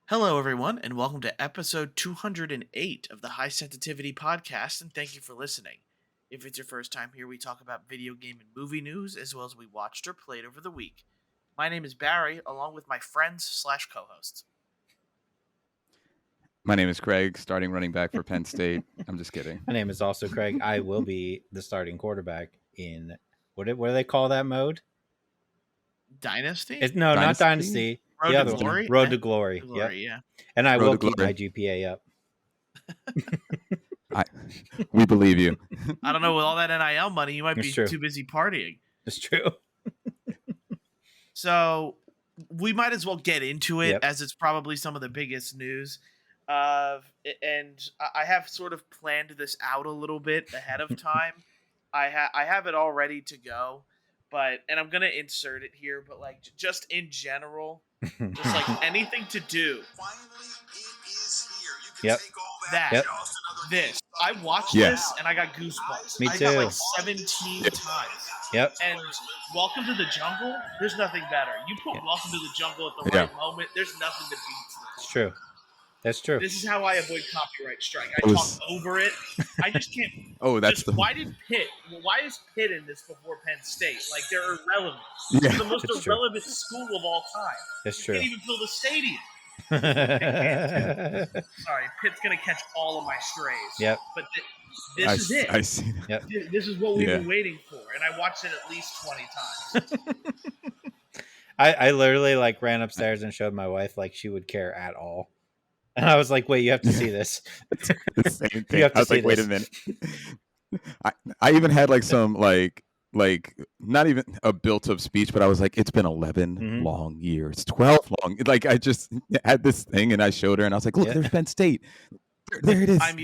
Hello, everyone, and welcome to episode 208 of the High Sensitivity Podcast, and thank you for listening. If it's your first time here, we talk about video game and movie news, as well as we watched or played over the week. My name is Barry, along with my friends / co-hosts. My name is Craig, starting running back for Penn State. I'm just kidding. My name is also Craig. I will be the starting quarterback in what do they call that mode? Dynasty? No, not Dynasty. Road the to other Glory? one. Road to Glory. Yeah. And I Road will to keep Glory. my GPA up. We believe you. I don't know, with all that NIL money, you might be It's true. too busy partying. It's true. So we might as well get into it, Yep. as it's probably some of the biggest news. And I have sort of planned this out a little bit ahead of time. I have it all ready to go, and I'm gonna insert it here. But like, just in general, just like anything to do. Finally, it is here. You can Yep. take all That. Yep. just another This I watched Yeah. this and I got goosebumps. Me I got like too. 17 times. Yep. And Welcome to the Jungle, there's nothing better. You put Yeah. Welcome to the Jungle at the Yeah. right moment, there's nothing that beats this. It's true. That's true. This is how I avoid copyright strike. I It was- talk over it. I just can't. Oh, that's just, why is Pitt in this before Penn State? Like, they're irrelevant. Yeah. They're the most It's true. irrelevant school of all time. That's You true. can't even fill the stadium. Sorry, Pitt's gonna catch all of my strays. Yep. But this is it. I see that. Yep. This is what we've Yeah. been waiting for, and I watched it at least 20 times. I literally like ran upstairs and showed my wife like she would care at all. And I was like, wait, you have to see this. The same thing. have to I was see like, wait a this. minute. I even had like some like not even a built-up speech, but I was like, it's been 11 Mhm. long years, 12 long. Like I just had this thing and I showed her and I was like, look, Yeah. there's Penn State. There it is. I'm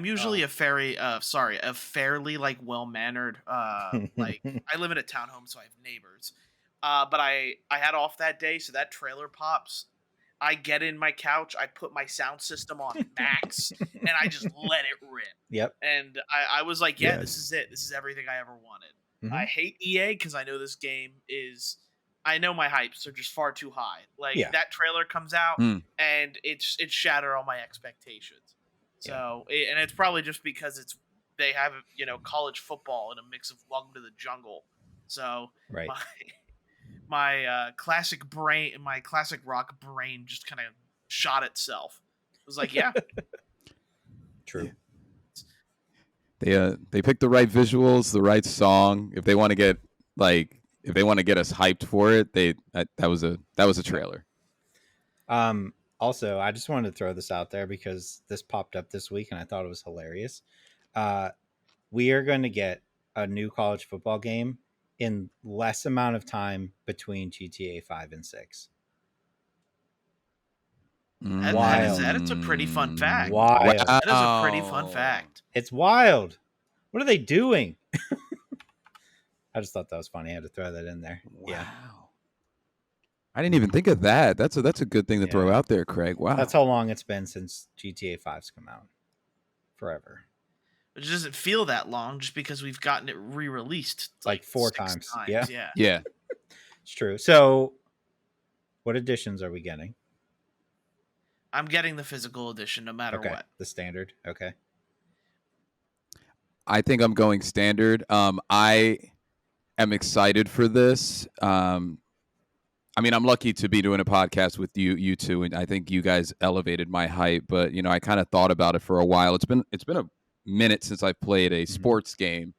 usually a fairly like well-mannered like I live in a townhome, so I have neighbors. But I had off that day, so that trailer pops. I get in my couch, I put my sound system on max, and I just let it rip. Yep. And I was like, yeah, Yes. this is it. This is everything I ever wanted. Mhm. I hate EA because I know this game is. I know my hypes are just far too high. Like Yeah. that trailer comes out, Mm. and it shattered all my expectations. So, and it's probably just because they have college football in a mix of Welcome to the Jungle. So Right. my classic rock brain just kind of shot itself. It was like, yeah, True. They picked the right visuals, the right song. If they want to get us hyped for it, that was a trailer. Also, I just wanted to throw this out there because this popped up this week and I thought it was hilarious. We are going to get a new college football game in less amount of time between GTA 5 and 6. that is a pretty fun fact. Wild. That is a pretty fun fact. It's wild. What are they doing? I just thought that was funny. I had to throw that in there. Wow. Yeah. I didn't even think of that. That's a good thing to throw out there, Craig. Wow. That's how long it's been since GTA 5's come out. Forever. It doesn't feel that long just because we've gotten it re-released Like 4 6 times. Yeah. Yeah. It's true. So, what editions are we getting? I'm getting the physical edition no matter Okay. what. The standard. Okay. I think I'm going standard. I am excited for this. I mean, I'm lucky to be doing a podcast with you two, and I think you guys elevated my hype. But I kind of thought about it for a while. It's been a minute since I've played a sports game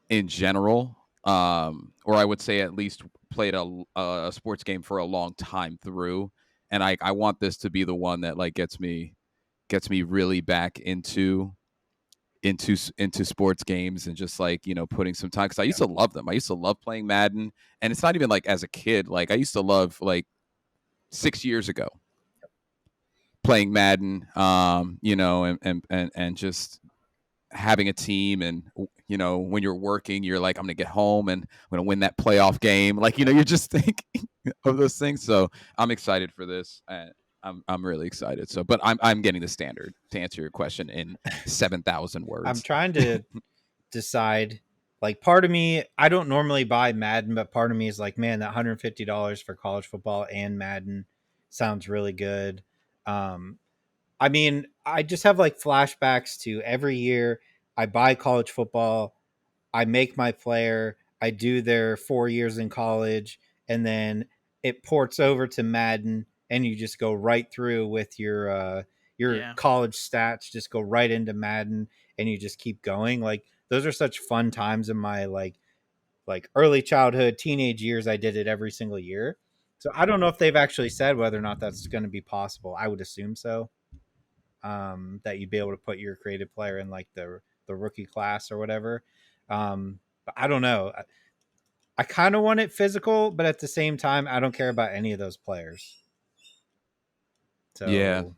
in general, or I would say at least played a sports game for a long time through. And I want this to be the one that like gets me really back into sports games and just like putting some time, because I used to love them. I used to love playing Madden, and it's not even like as a kid. Like I used to love like 6 years ago playing Madden, and just having a team, and when you're working, you're like, I'm gonna get home and I'm gonna win that playoff game. Like you're just thinking of those things. So I'm excited for this. I'm really excited. So, but I'm getting the standard to answer your question in 7,000 words. I'm trying to decide like part of me, I don't normally buy Madden, but part of me is like, man, that $150 for college football and Madden sounds really good. Um, I mean, I just have like flashbacks to every year I buy college football, I make my player, I do their 4 years in college, and then it ports over to Madden, and you just go right through with your Yeah. college stats, just go right into Madden, and you just keep going. Like those are such fun times in my like early childhood, teenage years. I did it every single year. So I don't know if they've actually said whether or not that's going to be possible. I would assume so. That you'd be able to put your creative player in like the rookie class or whatever. But I don't know. I kind of want it physical, but at the same time, I don't care about any of those players. Yeah, So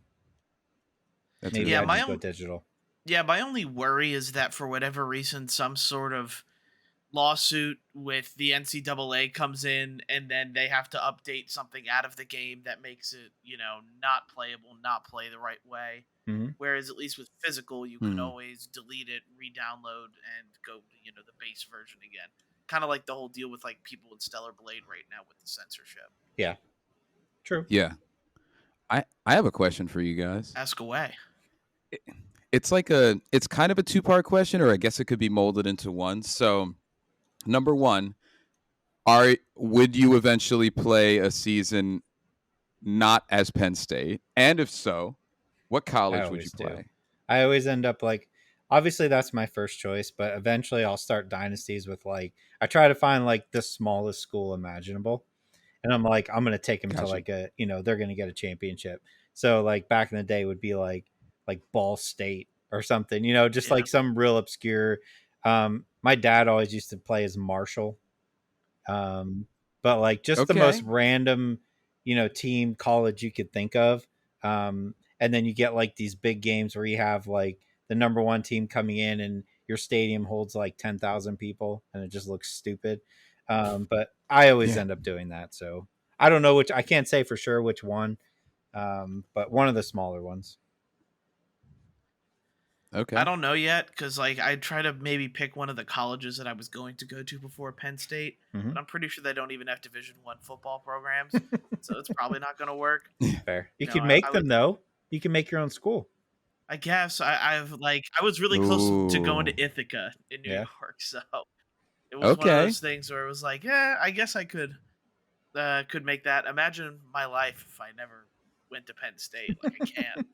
that's a maybe good Yeah, I my point. just go own digital. yeah, my only worry is that for whatever reason some sort of lawsuit with the NCAA comes in and then they have to update something out of the game that makes it, not playable, not play the right way. Mm-hmm. Whereas at least with physical, you could Hmm. always delete it, re-download, and go to the base version again. Kind of like the whole deal with like people with Stellar Blade right now with the censorship. Yeah, true. Yeah, I have a question for you guys. Ask away. It's kind of a two-part question, or I guess it could be molded into one. So, number one, would you eventually play a season not as Penn State? And if so, what I college would you always do. play? I always end up like, obviously that's my first choice, but eventually I'll start dynasties with like, I try to find like the smallest school imaginable. And I'm like, I'm gonna take them to Gotcha. like they're gonna get a championship. So like back in the day would be like Ball State or something, just Yeah. like some real obscure. My dad always used to play as Marshall, but like just the most Okay. random, team college you could think of. And then you get like these big games where you have like the number one team coming in and your stadium holds like 10,000 people and it just looks stupid. But I always Yeah. end up doing that. So I don't know I can't say for sure which one, but one of the smaller ones. I Okay. don't know yet because like I try to maybe pick one of the colleges that I was going to go to before Penn State, Mm-hmm. but I'm pretty sure they don't even have Division 1 football programs, so it's probably not going to work. Fair. You You know, can I make would, them though. You can make your own school. I guess I was really close to going Ooh. to Ithaca in New Yeah. York, so it was one of Okay. those things where it was like, yeah, I guess I could make that. Imagine my life if I never went to Penn State. Like I can't.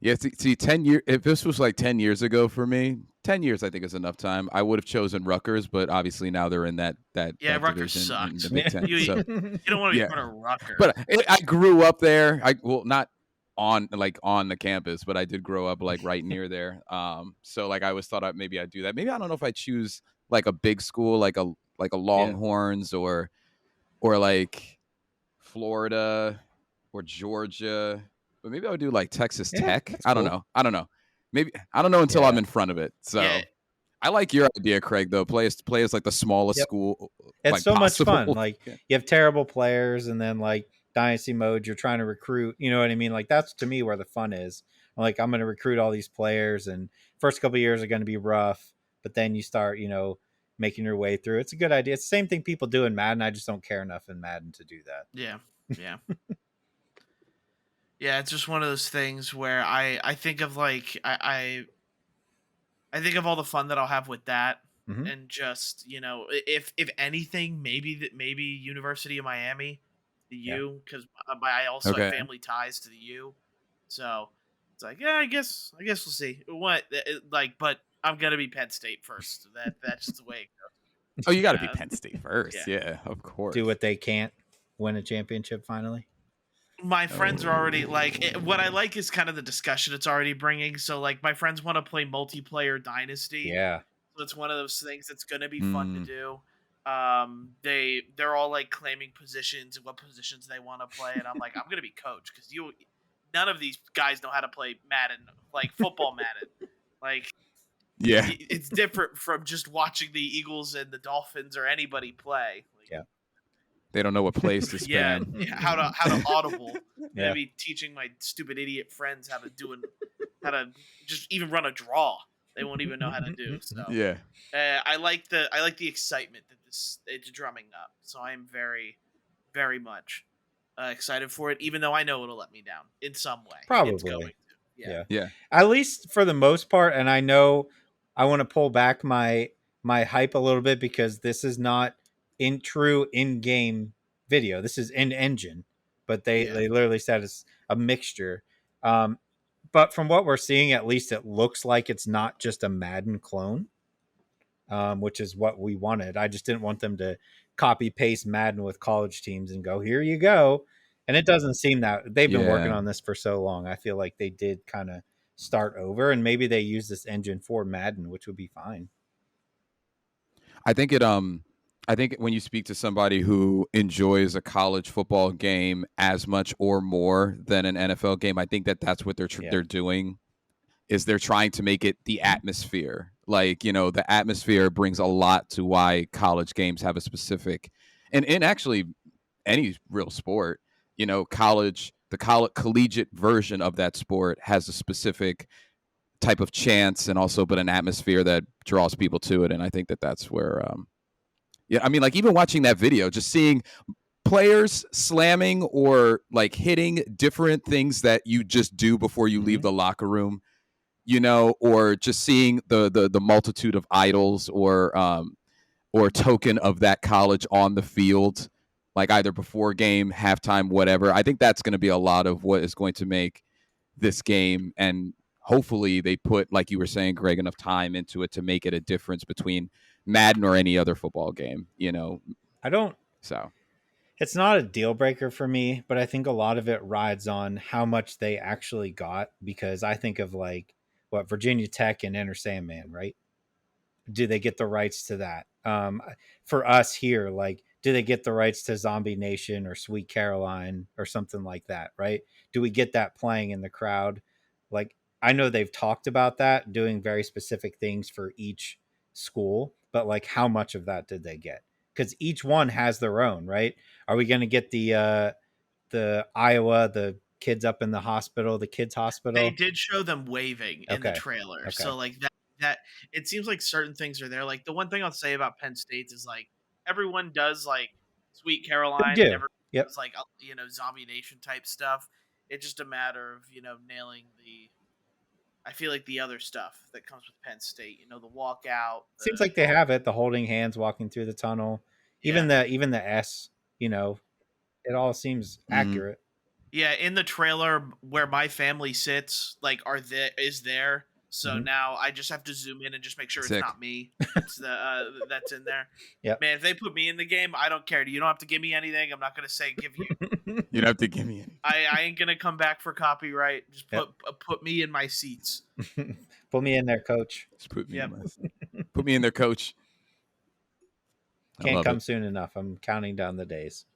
Yeah. See, 10 years. If this was like 10 years ago for me, 10 years I think is enough time. I would have chosen Rutgers, but obviously now they're in Yeah, that Rutgers division in the sucks. Big Ten. You So don't want to yeah. go to Rutgers. But I grew up there. Not on the campus, but I did grow up like right near there. So like I always thought maybe I'd do that. Maybe I don't know if I choose like a big school like a Yeah. Longhorns or like Florida or Georgia, but maybe I would do like Texas Yeah, Tech. that's I don't cool. know. I don't know. Maybe I don't know until I'm Yeah. in front of it. So Yeah, I like your idea, Craig. Though play as like the smallest Yep. school It's like so much fun. possible. Like Yeah. you have terrible players, and then like dynasty mode, you're trying to recruit. You know what I mean? Like that's to me where the fun is. Like I'm going to recruit all these players, and first couple of years are going to be rough, but then you start, making your way through. It's a good idea. It's the same thing people do in Madden. I just don't care enough in Madden to do that. yeah, yeah. Yeah, it's just one of those things where I think of like I think of all the fun that I'll have with that, Mm-hmm. and just if anything, maybe University of Miami, the Yeah. U, because I also Okay. have family ties to the U, so it's like yeah, I guess we'll see but I'm gonna be Penn State first. That's just the way it goes. Oh, you got to be Yeah, Penn State first. yeah. Yeah, of course. Do what they can't, win a championship finally. My friends are already Oh. what I like is kind of the discussion it's already bringing. So like my friends want to play multiplayer Dynasty. Yeah. So it's one of those things that's going to be fun to Mm. do. They're all like claiming positions and what positions they want to play, and I'm like, I'm going to be coach because none of these guys know how to play Madden, like football Madden. Like Yeah. it's different from just watching the Eagles and the Dolphins or anybody play. Like, Yeah. They don't know what place to yeah, spam. how to audible. Yeah. Maybe teaching my stupid idiot friends how to just even run a draw. They won't even know how to do. So Yeah. I like the excitement that it's drumming up. So I am very, very much excited for it, even though I know it'll let me down in some way. It's going Probably. to. Yeah. Yeah. Yeah. At least for the most part. And I know I want to pull back my hype a little bit because this is not in true in-game video. This is in engine, but they Yeah. they literally said it's a mixture. But from what we're seeing, at least it looks like it's not just a Madden clone, which is what we wanted. I just didn't want them to copy paste Madden with college teams and go, here you go. And it doesn't seem that they've been working Yeah. on this for so long. I feel like they did kind of start over, and maybe they use this engine for Madden, which would be fine. I think when you speak to somebody who enjoys a college football game as much or more than an NFL game, I think that that's what they're doing, is they're trying to make it the atmosphere. Like, the atmosphere brings a lot to why college games have a specific, and actually any real sport, collegiate version of that sport has a specific type of chance and also but an atmosphere that draws people to it. And I think that that's where I mean, like, even watching that video, just seeing players slamming or like hitting different things that you just do before you leave the locker room, or just seeing the multitude of idols or token of that college on the field, like either before game, halftime, whatever. I think that's going to be a lot of what is going to make this game, and hopefully they put, like you were saying, Greg, enough time into it to make it a difference between Madden or any other football game, I don't. So It's not a deal breaker for me, but I think a lot of it rides on how much they actually got, because I think of like what Virginia Tech and Enter Sandman, right? Do they get the rights to that? For us here, like, do they get the rights to Zombie Nation or Sweet Caroline or something like that, right? Do we get that playing in the crowd? Like, I know they've talked about that, doing very specific things for each school, but like, how much of that did they get? Because each one has their own, right? Are we going to get the Iowa, the kids up in the hospital, the kids hospital? They did show them waving in the Okay. trailer. Okay. So like that it seems like certain things are there. Like the one thing I'll say about Penn State is like everyone does like Sweet Caroline They and do. everyone Yep. does like Zombie Nation type stuff. It's just a matter of, nailing I feel like the other stuff that comes with Penn State, the walkout. Seems like they have it. The holding hands, walking through the tunnel, even the S. It all seems accurate. Yeah, in the trailer where my family sits, like is there. So now I just have to zoom in and just make sure Sick. it's not me. It's that's in there. Yep. Man, if they put me in the game, I don't care. You don't have to give me anything. I'm not gonna say give you. you don't have to give me any. I ain't gonna come back for copyright. Just put me in my seats. Put me in there, coach. Just put me put me in there, coach. Can't come soon enough. I'm counting down the days.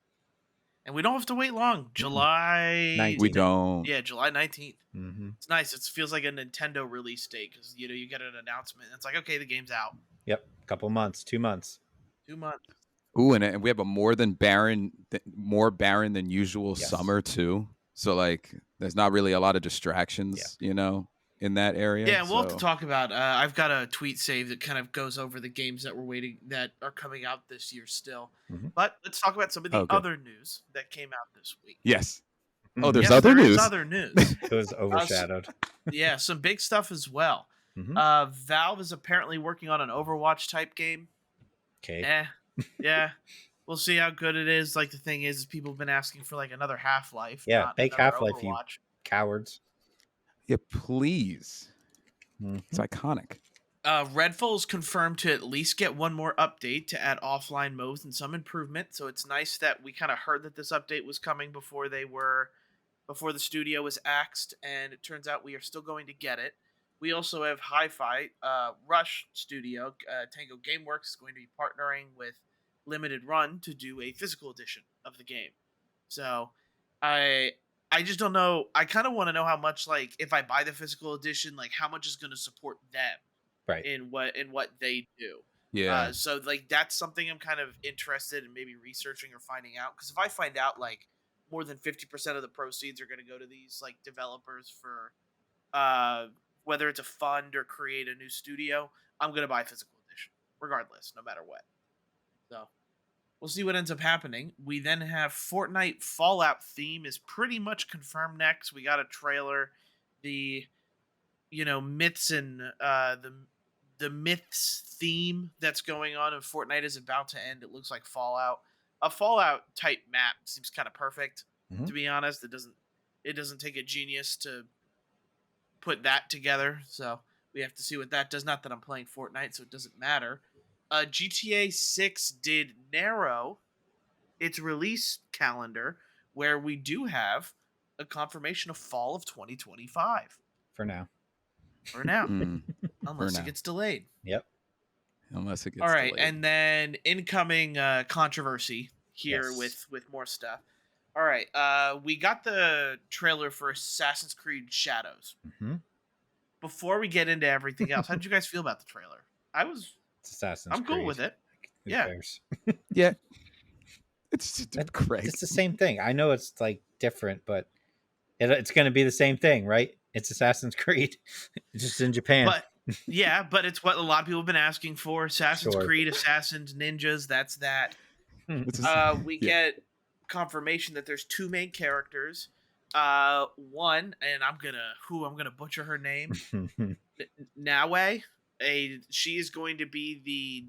And we don't have to wait long. July 19th. We don't. Yeah, July 19th. Mm-hmm. It's nice. It feels like a Nintendo release date because you get an announcement. It's like, okay, the game's out. Yep, couple months, 2 months. 2 months. Ooh, and we have a more barren than usual summer too. So like, there's not really a lot of distractions, in that area. Yeah, and we'll have to talk about. I've got a tweet saved that kind of goes over the games that that are coming out this year still. Mm-hmm. But let's talk about some of the other news that came out this week. Yes. Oh, there's yes, other there news. is other news. It was overshadowed. Yeah, some big stuff as well. Mm-hmm. Valve is apparently working on an Overwatch type game. Okay. Yeah. We'll see how good it is. Like, the thing is people have been asking for like another Half-Life. Yeah, make Half-Life, you Overwatch. cowards. Yeah, please. Mm-hmm. It's iconic. Redfall's confirmed to at least get one more update to add offline modes and some improvement. So it's nice that we kind of heard that this update was coming before the studio was axed, and it turns out we are still going to get it. We also have Hi-Fi Rush Studio. Tango Gameworks is going to be partnering with Limited Run to do a physical edition of the game. So I just don't know. I kind of want to know how much, like, if I buy the physical edition, like, how much is going to support them, right? In what they do. Yeah. So like that's something I'm kind of interested in maybe researching or finding out. Because if I find out like more than 50% of the proceeds are going to go to these like developers for whether it's a fund or create a new studio, I'm gonna buy physical edition, regardless, no matter what. So we'll see what ends up happening. We then have Fortnite Fallout theme is pretty much confirmed next. We got a trailer. The myths and the myths theme that's going on in Fortnite is about to end. It looks like Fallout. A Fallout type map seems kind of perfect, to be honest. It doesn't take a genius to put that together. So we have to see what that does. Not that I'm playing Fortnite, so it doesn't matter. GTA 6 did narrow its release calendar, where we do have a confirmation of fall of 2025. For now. Unless For it now. gets delayed. Yep. Unless it gets All right, delayed. and then incoming controversy here Yes. with more stuff. All right, we got the trailer for Assassin's Creed Shadows. Mm-hmm. Before we get into everything else, how did you guys feel about the trailer? It's Assassin's I'm Creed. cool with it. Who Yeah. cares? Yeah. It's great. It's the same thing. I know it's like different, but it's going to be the same thing, right? It's Assassin's Creed, it's just in Japan. But it's what a lot of people have been asking for. Assassin's Sure. Creed, Assassins, Ninjas. That's that. We get confirmation that there's two main characters. One, and I'm gonna butcher her name. Nawe. She is going to be the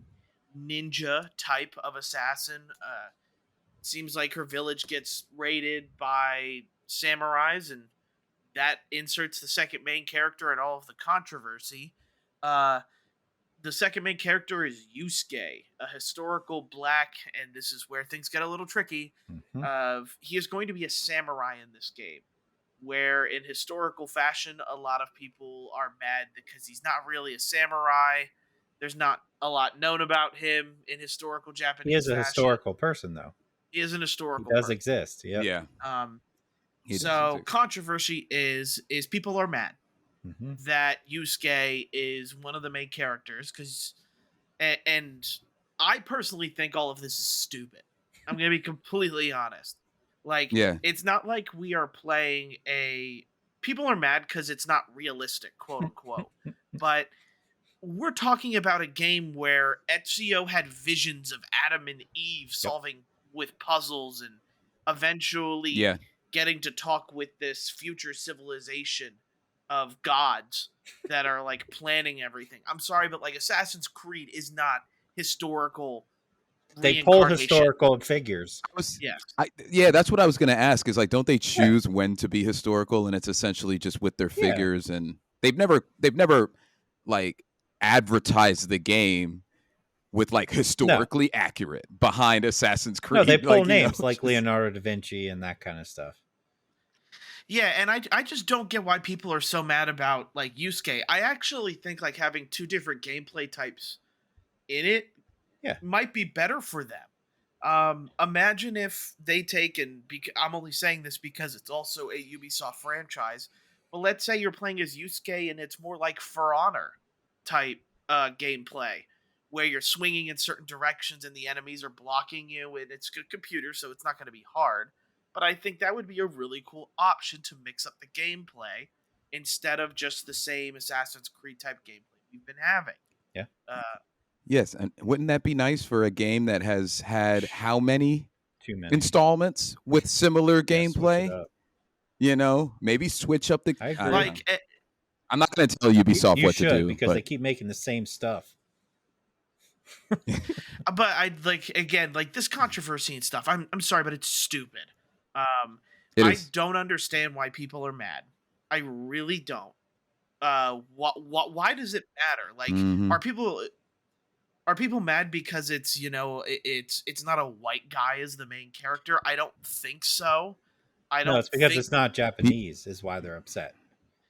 ninja type of assassin. Seems like her village gets raided by samurais, and that inserts the second main character and all of the controversy. The second main character is Yusuke, a historical black, and this is where things get a little tricky. He is going to be a samurai in this game, where in historical fashion, a lot of people are mad because he's not really a samurai. There's not a lot known about him in historical Japanese He is a fashion. historical person, though. He is an historical He does person. exist. Yep. Yeah. He does So exist. controversy is people are mad Mm-hmm. that Yusuke is one of the main characters, and I personally think all of this is stupid. I'm gonna be completely honest. Like, it's not like we are playing people are mad because it's not realistic, quote unquote. But we're talking about a game where Ezio had visions of Adam and Eve solving with puzzles and eventually getting to talk with this future civilization of gods that are like planning everything. I'm sorry, but like Assassin's Creed is not historical. They pull historical figures. That's what I was going to ask. Is like, don't they choose when to be historical, and it's essentially just with their figures, and they've never like advertised the game with like historically accurate behind Assassin's Creed. No, they pull names like Leonardo da Vinci and that kind of stuff. Yeah, and I just don't get why people are so mad about like Yusuke. I actually think like having two different gameplay types in it might be better for them. Imagine if they take I'm only saying this because it's also a Ubisoft franchise, but let's say you're playing as Yusuke and it's more like For Honor type gameplay, where you're swinging in certain directions and the enemies are blocking you, and it's a computer, so it's not going to be hard. But I think that would be a really cool option to mix up the gameplay instead of just the same Assassin's Creed type gameplay we've been having. Yeah. Yes, and wouldn't that be nice for a game that has had how many? Too many installments with similar gameplay? Maybe switch up the. I agree. Like, I'm not going to tell Ubisoft what to do because they keep making the same stuff. But I like this controversy and stuff. I'm sorry, but it's stupid. I don't understand why people are mad. I really don't. Why does it matter? Like, are people mad because it's it's not a white guy as the main character? I don't think so. No, it's because it's not Japanese is why they're upset.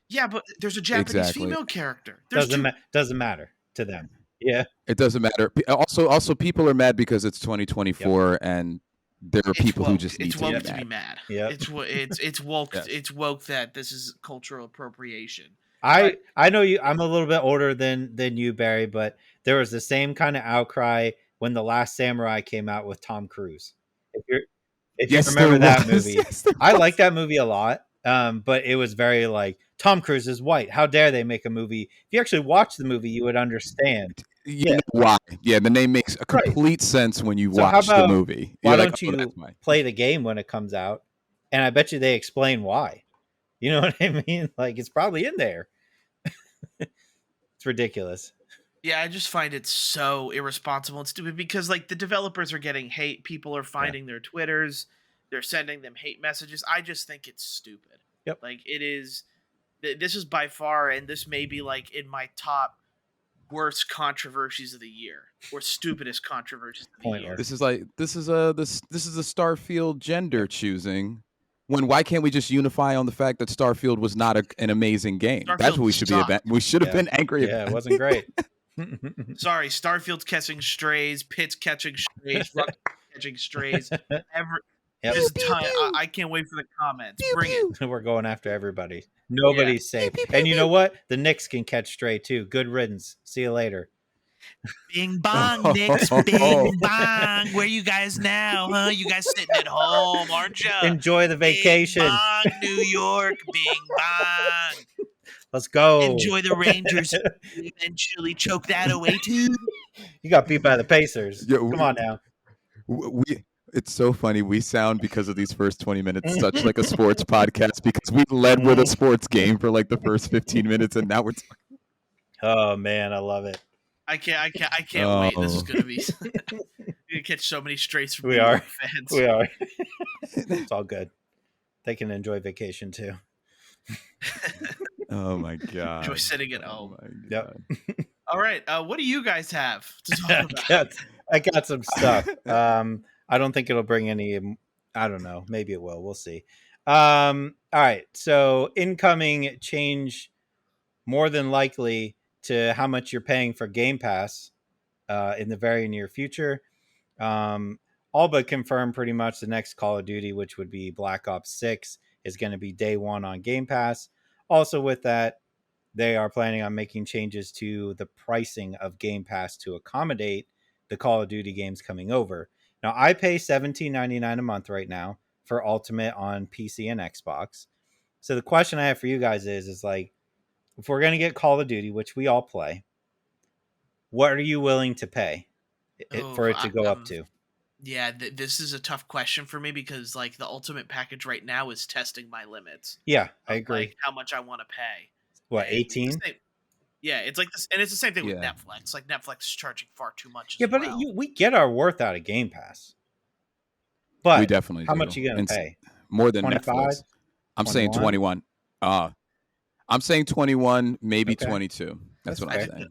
Yeah, but there's a Japanese female character. Doesn't matter to them. Yeah, it doesn't matter. Also, people are mad because it's 2024 and there are people who just need to be mad. Yeah, it's woke. It's woke that this is cultural appropriation. I know you. I'm a little bit older than you, Barry, but there was the same kind of outcry when The Last Samurai came out with Tom Cruise. If you remember that movie, I like that movie a lot. But it was very like Tom Cruise is white. How dare they make a movie? If you actually watch the movie, you would understand. You Yeah, know why? Yeah, the name makes a right. complete sense when you So how watch the about movie. why You're like, don't oh, that's you why. play the game when it comes out? And I bet you they explain why. You know what I mean? Like it's probably in there. It's ridiculous. Yeah, I just find it so irresponsible and stupid because like the developers are getting hate, people are finding their Twitters, they're sending them hate messages. I just think it's stupid. Yep. Like it is this is by far, and this may be like in my top worst controversies of the year or stupidest controversies of the year. Pointless. This is a Starfield gender choosing. When why can't we just unify on the fact that Starfield was not an amazing game? That's Starfield what we should sucked. be. We should have Yeah. been angry. Yeah, it wasn't great. Sorry, Starfield's catching strays, Pitt's catching strays, Ruck catching strays. Yep. There's a ton. I can't wait for the comments. Bring it. We're going after everybody. Nobody's safe. And you know what? The Knicks can catch stray too. Good riddance. See you later. Bing bong, Knicks. Bing bong. Where you guys now, huh? You guys sitting at home, aren't you? Enjoy the vacation. Bing bong, New York. Bing bong. Let's go. Enjoy the Rangers. Eventually choke that away too. You got beat by the Pacers. Yeah, Come on now. It's so funny. We sound, because of these first 20 minutes, such like a sports podcast because we led with a sports game for like the first 15 minutes, and now we're talking. Oh man, I love it. I can't wait. This is gonna be. You're gonna catch so many strays from We New are. York fans. We are. It's all good. They can enjoy vacation too. Oh my god! Enjoy sitting at home. Oh my Yep. God. All right. What do you guys have to talk about? I got some stuff. I don't think it'll bring any. I don't know. Maybe it will. We'll see. All right. So incoming change, more than likely, to how much you're paying for Game Pass in the very near future. All but confirmed pretty much the next Call of Duty, which would be Black Ops 6, is going to be day one on Game Pass. Also with that, they are planning on making changes to the pricing of Game Pass to accommodate the Call of Duty games coming over. Now, I pay $17.99 a month right now for Ultimate on PC and Xbox. So the question I have for you guys is like, if we're going to get Call of Duty, which we all play, what are you willing to pay for it to go up to? Yeah, this is a tough question for me because like the Ultimate package right now is testing my limits. Yeah, I agree. Like how much I want to pay. What, And it's the 18? same- Yeah, it's like this, and it's the same thing with Yeah. Netflix. Like Netflix is charging far too much. Yeah, but we get our worth out of Game Pass. But We definitely how do. much are you going And to pay? More than 25? Netflix. I'm saying 21? 21. I'm saying 21, maybe Okay. 22. That's what That's I'm fair. saying.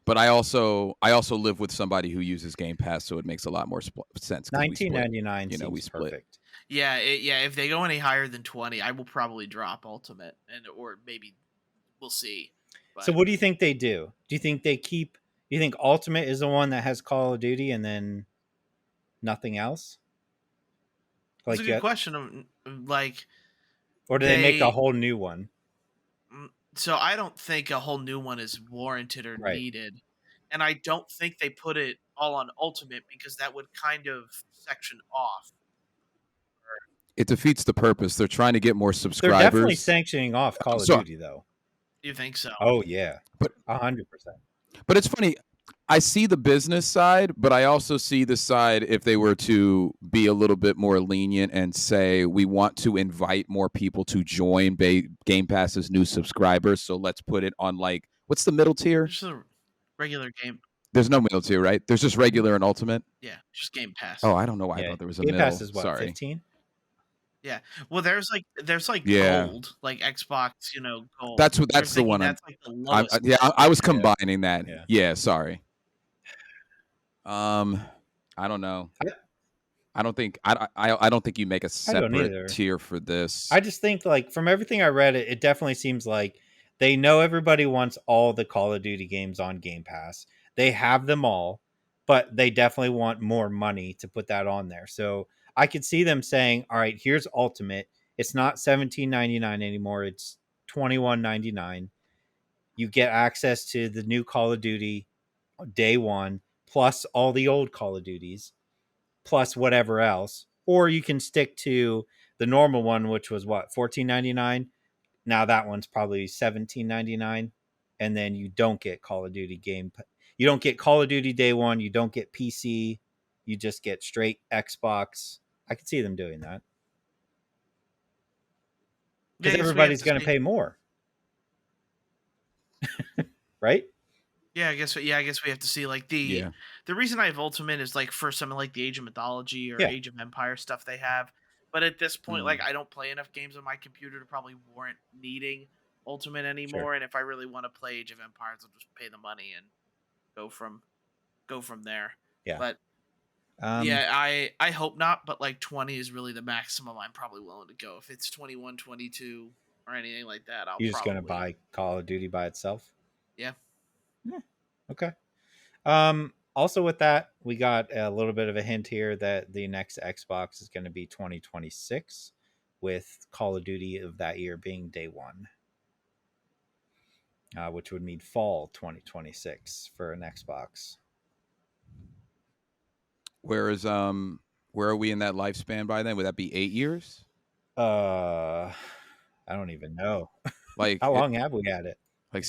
But I also live with somebody who uses Game Pass, so it makes a lot more sense. 'Cause we split. $19.99 You know, we seems split. perfect. Yeah, if they go any higher than 20, I will probably drop Ultimate, or maybe we'll see. But So what do you think they do? Do you think they keep? Do you think Ultimate is the one that has Call of Duty and then nothing else? that's a Like, good question. Like, or do they make a they- whole new one? so I don't think a whole new one is warranted or Right. needed, and I don't think they put it all on Ultimate because that would kind of section off. It defeats the purpose. They're trying to get more They're subscribers. definitely sanctioning off Call of So- Duty, though. You think so? Oh yeah, But- 100%. But it's funny. I see the business side, but I also see the side if they were to be a little bit more lenient and say we want to invite more people to join Game Pass as new subscribers. So let's put it on like what's the middle tier? Just a regular game. There's no middle tier, right? There's just regular and ultimate. Yeah, just Game Pass. Oh, I don't know why I Yeah. thought there was a Game middle. Pass is what, Sorry. 15? Well, there's like Yeah. gold, like Xbox, gold. That's You're the thinking one. That's like the lowest. I was combining that. Yeah. Yeah, sorry. I don't know. I don't think you make a don't either. separate tier for this. I just think, like, from everything I read, it definitely seems like they know everybody wants all the Call of Duty games on Game Pass. They have them all, but they definitely want more money to put that on there. So I could see them saying, all right, here's Ultimate. It's not $17.99 anymore. It's $21.99. You get access to the new Call of Duty day one, plus all the old Call of Duties, plus whatever else. Or you can stick to the normal one, which was what, $14.99. Now that one's probably $17.99, and then you don't get Call of Duty game. You don't get Call of Duty day one. You don't get PC. You just get straight Xbox. I could see them doing that Yeah, because I guess we have everybody's to going to see. pay more, right? Yeah, I guess. Yeah, I guess we have to see. Like Yeah. the reason I have Ultimate is like for something like the Age of Mythology or Yeah. Age of Empire stuff they have. But at this point, Mm. like I don't play enough games on my computer to probably warrant needing Ultimate anymore. Sure. And if I really want to play Age of Empires, I'll just pay the money and go from there. Yeah. But Um, yeah, I hope not. But like 20 is really the maximum I'm probably willing to go. If it's 21, 22, or anything like that, I'll you're just probably going to buy Call of Duty by itself. Yeah. Okay. Also with that, we got a little bit of a hint here that the next Xbox is going to be 2026, with Call of Duty of that year being day one, which would mean fall 2026 for an Xbox. Whereas, where are we in that lifespan by then? Would that be 8 years? I don't even know. Like How long have we had it? Like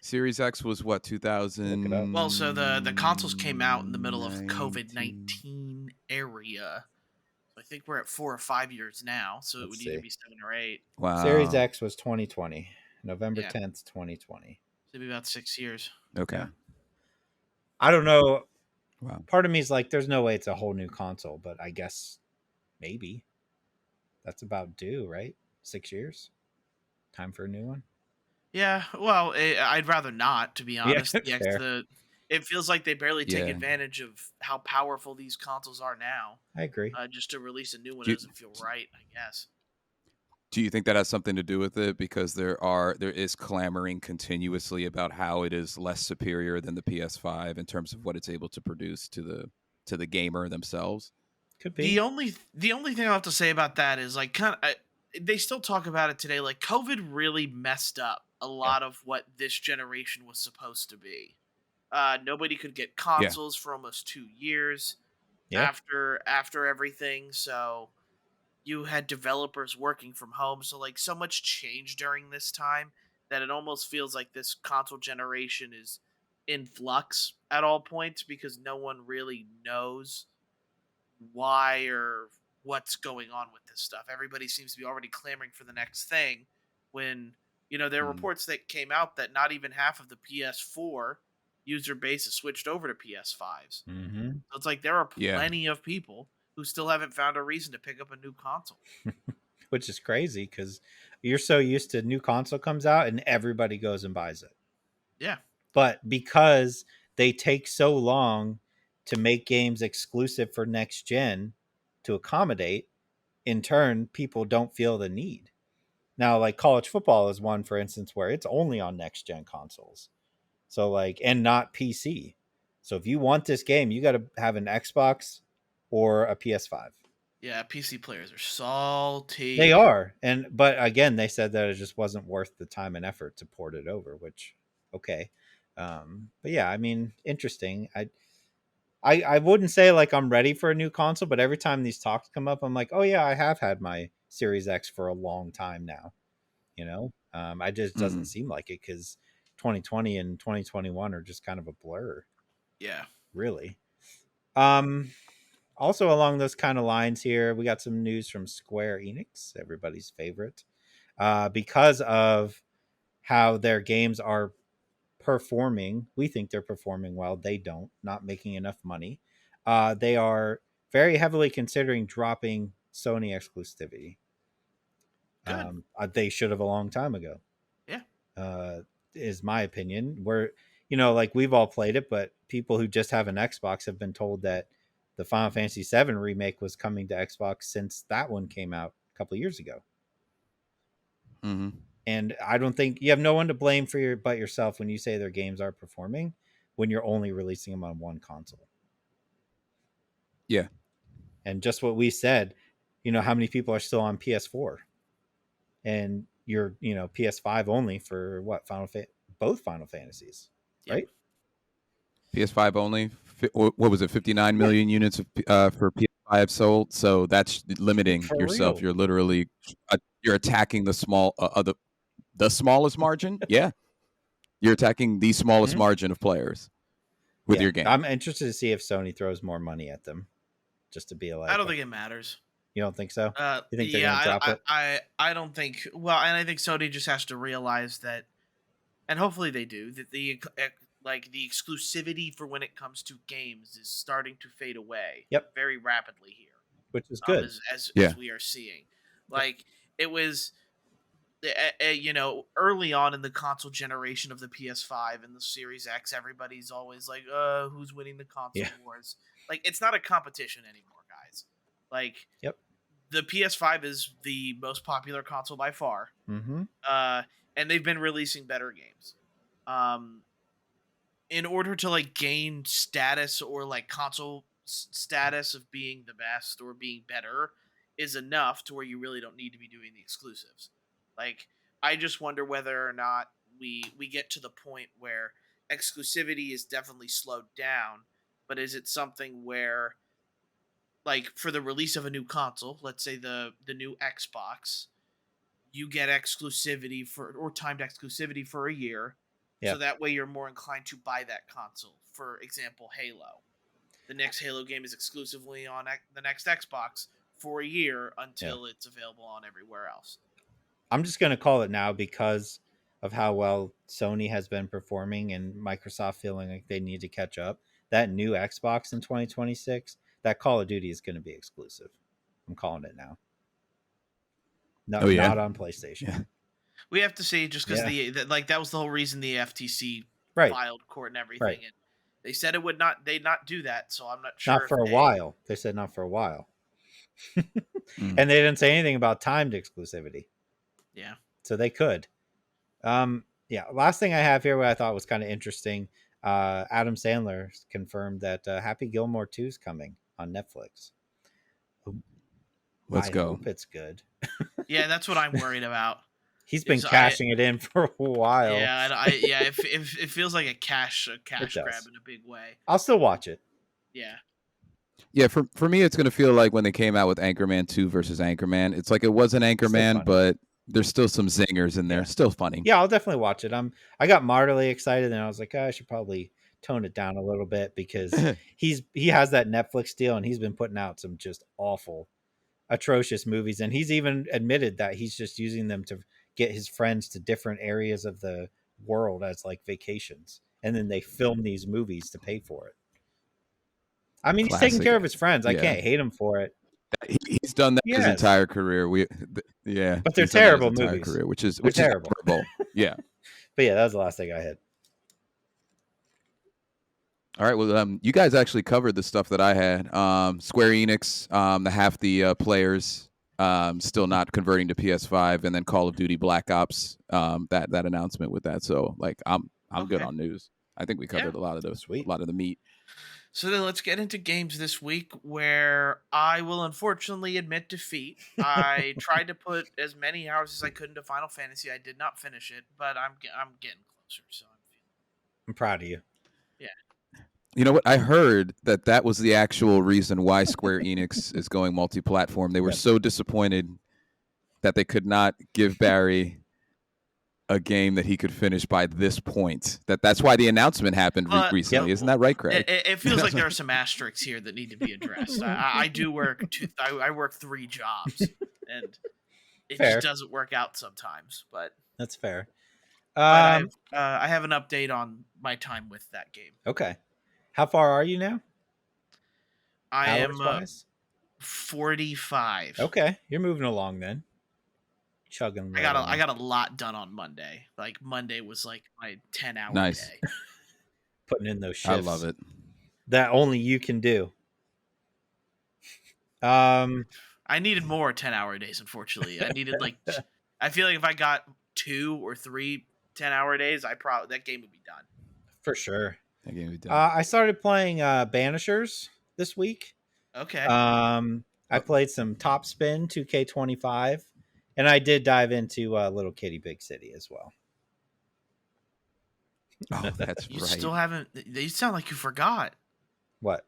Series X was what, 2000? Look it up. Well, so the consoles came out in the middle of COVID-19 area. I think we're at 4 or 5 years now, so it Let's would either see. be 7 or 8. Wow. Series X was 2020, November Yeah. 10th, 2020. So it'd be about 6 years. Okay. Yeah. I don't know. Wow. Part of me is like, there's no way it's a whole new console, but I guess maybe that's about due, right? 6 years. Time for a new one. Yeah, well, I'd rather not, to be honest. Yeah, fair. It feels like they barely take Yeah. advantage of how powerful these consoles are now. I agree. Just to release a new one Do you- doesn't feel right, I guess. Do you think that has something to do with it? Because there is clamoring continuously about how it is less superior than the PS5 in terms of what it's able to produce to the gamer themselves. Could be. The only thing I'll have to say about that is like they still talk about it today. Like COVID really messed up a lot of what this generation was supposed to be. Nobody could get consoles for almost 2 years after everything. So you had developers working from home. So like so much changed during this time that it almost feels like this console generation is in flux at all points because no one really knows why or what's going on with this stuff. Everybody seems to be already clamoring for the next thing when, there are reports that came out that not even half of the PS4 user base has switched over to PS5s. Mm-hmm. So it's like there are plenty of people who still haven't found a reason to pick up a new console. Which is crazy because you're so used to new console comes out and everybody goes and buys it. Yeah. But because they take so long to make games exclusive for next gen to accommodate, in turn, people don't feel the need. Now, like college football is one, for instance, where it's only on next gen consoles. So and not PC. So if you want this game, you got to have an Xbox or a PS5. Yeah, PC players are salty. They are. But again, they said that it just wasn't worth the time and effort to port it over, which, okay. But yeah, I mean, interesting. I wouldn't say like I'm ready for a new console, but every time these talks come up, I'm like, oh yeah, I have had my Series X for a long time now. I just doesn't seem like it because 2020 and 2021 are just kind of a blur. Yeah, really. Also along those kind of lines here, we got some news from Square Enix, everybody's favorite, because of how their games are performing. We think they're performing well. They don't, not making enough money. They are very heavily considering dropping Sony exclusivity. Good. They should have a long time ago. Yeah. Is my opinion. Where, like we've all played it, but people who just have an Xbox have been told that the Final Fantasy VII remake was coming to Xbox since that one came out a couple of years ago. Mm-hmm. And I don't think you have no one to blame but yourself when you say their games are performing when you're only releasing them on one console. Yeah. And just what we said, how many people are still on PS4 and you're, PS5 only for what? Both Final Fantasies, right? PS5 only. What was it? 59 million units for PS5 PS5 sold, so that's limiting For yourself. real. You're literally you're attacking the smallest margin. Yeah, you're attacking the smallest margin of players with your game. I'm interested to see if Sony throws more money at them, just to be like. I don't think it matters. You don't think so? You think they're gonna drop it? I don't think. Well, and I think Sony just has to realize that, and hopefully they do, that the exclusivity for when it comes to games is starting to fade away. Yep. Very rapidly here, which is good. As we are seeing, like it was. Early on in the console generation of the PS5 and the Series X, everybody's always like, who's winning the console wars? Like, it's not a competition anymore, guys. Like, the PS5 is the most popular console by far. Mm-hmm. And they've been releasing better games. In order to, like, gain status or, like, console status of being the best or being better is enough to where you really don't need to be doing the exclusives. Like, I just wonder whether or not we get to the point where exclusivity is definitely slowed down, but is it something where, like, for the release of a new console, let's say the new Xbox, you get exclusivity or timed exclusivity for a year, so that way you're more inclined to buy that console. For example, Halo. The next Halo game is exclusively on the next Xbox for a year until it's available on everywhere else. I'm just going to call it now because of how well Sony has been performing and Microsoft feeling like they need to catch up. That new Xbox in 2026, that Call of Duty is going to be exclusive. I'm calling it now. No, not on PlayStation. Yeah. We have to see, just because that was the whole reason the FTC filed court and everything. Right. And they said they'd not do that, so I'm not sure. Not for a while. They said not for a while. And they didn't say anything about timed exclusivity. Yeah. So they could. Last thing I have here, what I thought was kind of interesting. Adam Sandler confirmed that Happy Gilmore 2 is coming on Netflix. Let's go. Hope it's good. Yeah, that's what I'm worried about. He's been cashing it in for a while. Yeah, and it feels like a cash grab in a big way. I'll still watch it. Yeah. Yeah, for me, it's going to feel like when they came out with Anchorman 2 versus Anchorman. It's like it wasn't Anchorman, but there's still some zingers in there. Still funny. Yeah, I'll definitely watch it. I got mightily excited, and I was like, I should probably tone it down a little bit because he has that Netflix deal, and he's been putting out some just awful, atrocious movies. And he's even admitted that he's just using them to get his friends to different areas of the world as like vacations. And then they film these movies to pay for it. I mean, he's taking care of his friends. I can't hate him for it. He's done that his entire career. But they're terrible movies. Career, which is terrible. Yeah. But yeah, that was the last thing I had. All right. Well, you guys actually covered the stuff that I had. Square Enix, half the players still not converting to PS5, and then Call of Duty Black Ops. That announcement with that. So like, I'm good on news. I think we covered a lot of those. A lot of the meat. So then let's get into games this week where I will unfortunately admit defeat. I tried to put as many hours as I could into Final Fantasy. I did not finish it, but I'm getting closer. So I'm proud of you. Yeah. You know what? I heard that was the actual reason why Square Enix is going multi-platform. They were so disappointed that they could not give Barry a game that he could finish by this point. That's why the announcement happened recently. Isn't that right, Craig? It feels like there are some asterisks here that need to be addressed. I do work I work 3 jobs, and it just doesn't work out sometimes. But that's fair. I have an update on my time with that game. Okay, how far are you now? I am 45. Okay, you're moving along then. Chugging. I got a lot done on Monday. Like Monday was like my 10-hour day. Putting in those shifts. I love it. That only you can do. I needed more 10-hour days, unfortunately. I needed I feel like if I got 2 or 3 10-hour days, that game would be done. For sure. That game would be done. I started playing Banishers this week. Okay. I played some Topspin 2K25. And I did dive into Little Kitty Big City as well. Oh, that's you right. Still haven't. You sound like you forgot. What?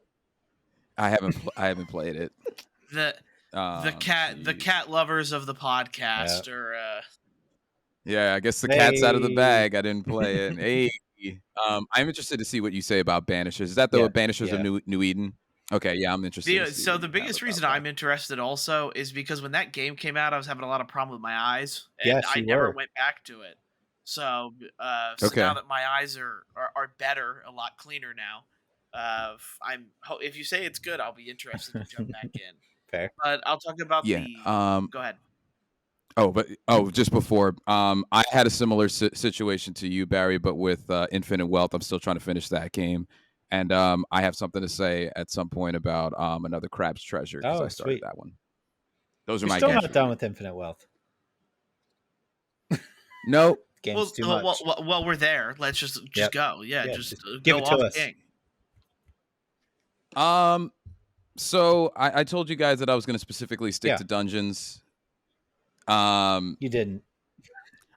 I haven't played it. The the Jeez. cat lovers of the podcast are Yeah, I guess the cat's out of the Hey. bag. I didn't play it. Hey, I'm interested to see what you say about Banishers. Is that the Yeah, Banishers yeah. of New Eden? Okay, yeah, I'm interested. To see so what the you have biggest about reason that. I'm interested also is because when that game came out, I was having a lot of problem with my eyes, and Yes, I you never were. went back to it. So Okay. now that my eyes are better, a lot cleaner now, if you say it's good, I'll be interested to jump back in. Fair. But I'll talk about Yeah. Go ahead. Just before, I had a similar situation to you, Barry, but with Infinite Wealth. I'm still trying to finish that game, and I have something to say at some point about another Crab's Treasure because Oh, I started sweet. that one. Those are We're my still games. not done with Infinite Wealth. No. Game's too much. Well, we're there. Let's just Yep. go. Yeah, Yeah, just give go it to off us. king. So I told you guys that I was going to specifically stick to dungeons. You didn't.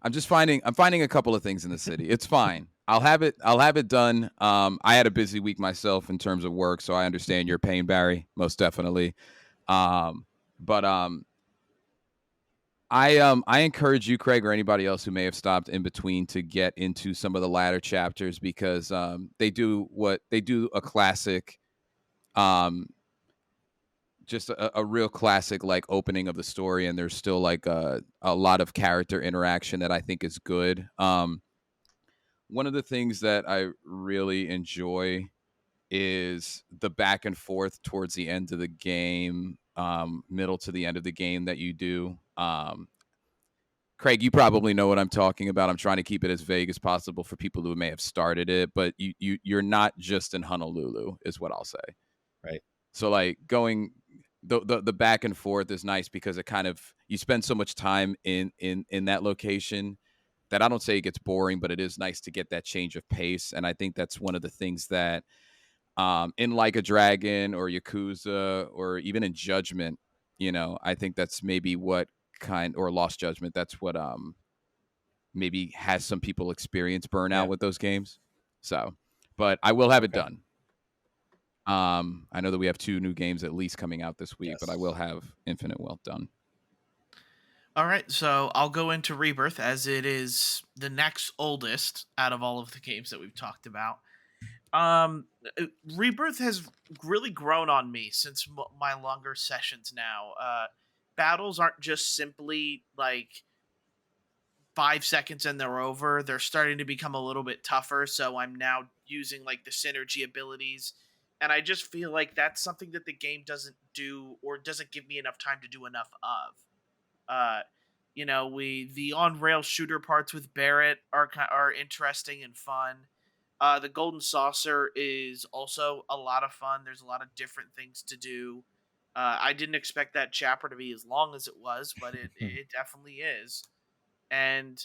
I'm finding a couple of things in the city. It's fine. I'll have it done. I had a busy week myself in terms of work, so I understand your pain, Barry, most definitely. But I encourage you, Craig, or anybody else who may have stopped in between to get into some of the latter chapters because they do a classic, just a real classic like opening of the story, and there's still like a lot of character interaction that I think is good. One of the things that I really enjoy is the back and forth towards the end of the game, middle to the end of the game that you do. Craig, you probably know what I'm talking about. I'm trying to keep it as vague as possible for people who may have started it, but you're not just in Honolulu, is what I'll say. Right. So like going the back and forth is nice because it kind of you spend so much time in that location that I don't say it gets boring, but it is nice to get that change of pace. And I think that's one of the things that in Like a Dragon or Yakuza or even in Judgment, I think that's maybe what or Lost Judgment. That's what maybe has some people experience burnout with those games. So, but I will have it done. I know that we have 2 new games at least coming out this week, but I will have Infinite Wealth done. All right, so I'll go into Rebirth as it is the next oldest out of all of the games that we've talked about. Rebirth has really grown on me since my longer sessions now. Battles aren't just simply like 5 seconds and they're over. They're starting to become a little bit tougher, so I'm now using like the synergy abilities. And I just feel like that's something that the game doesn't do or doesn't give me enough time to do enough of. The on rail shooter parts with Barrett are interesting and fun. The Golden Saucer is also a lot of fun. There's a lot of different things to do. I didn't expect that chapter to be as long as it was, but it definitely is. And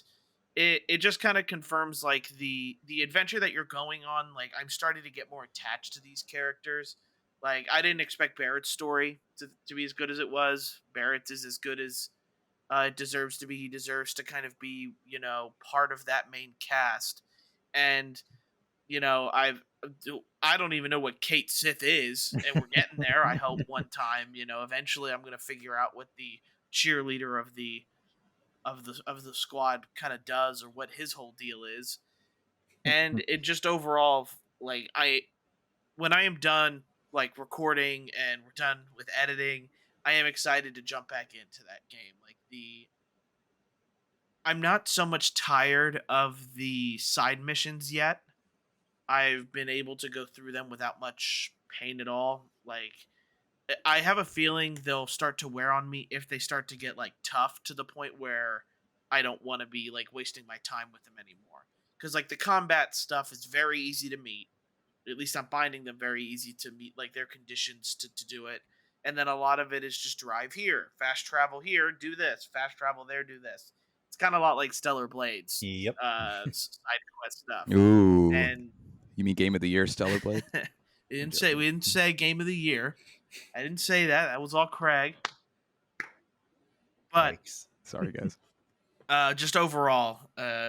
it just kind of confirms like the adventure that you're going on. Like I'm starting to get more attached to these characters. Like I didn't expect Barrett's story to be as good as it was. Barrett's is as good as it deserves to be. He deserves to kind of be, part of that main cast. And, I don't even know what Kate Sith is, and we're getting there. I hope one time, eventually I'm going to figure out what the cheerleader of the squad kind of does or what his whole deal is. And it just overall, like when I am done like recording and we're done with editing, I am excited to jump back into that game. Like I'm not so much tired of the side missions yet. I've been able to go through them without much pain at all. Like I have a feeling they'll start to wear on me if they start to get like tough to the point where I don't want to be like wasting my time with them anymore. Cuz like the combat stuff is very easy to meet. At least I'm finding them very easy to meet like their conditions to do it. And then a lot of it is just drive here, fast travel here, do this, fast travel there, do this. It's kind of a lot like Stellar Blades. Yep. Side quest stuff. Ooh. And you mean Game of the Year, Stellar Blade? we didn't say Game of the Year. I didn't say that. That was all Craig. But Yikes. Sorry, guys. Just overall,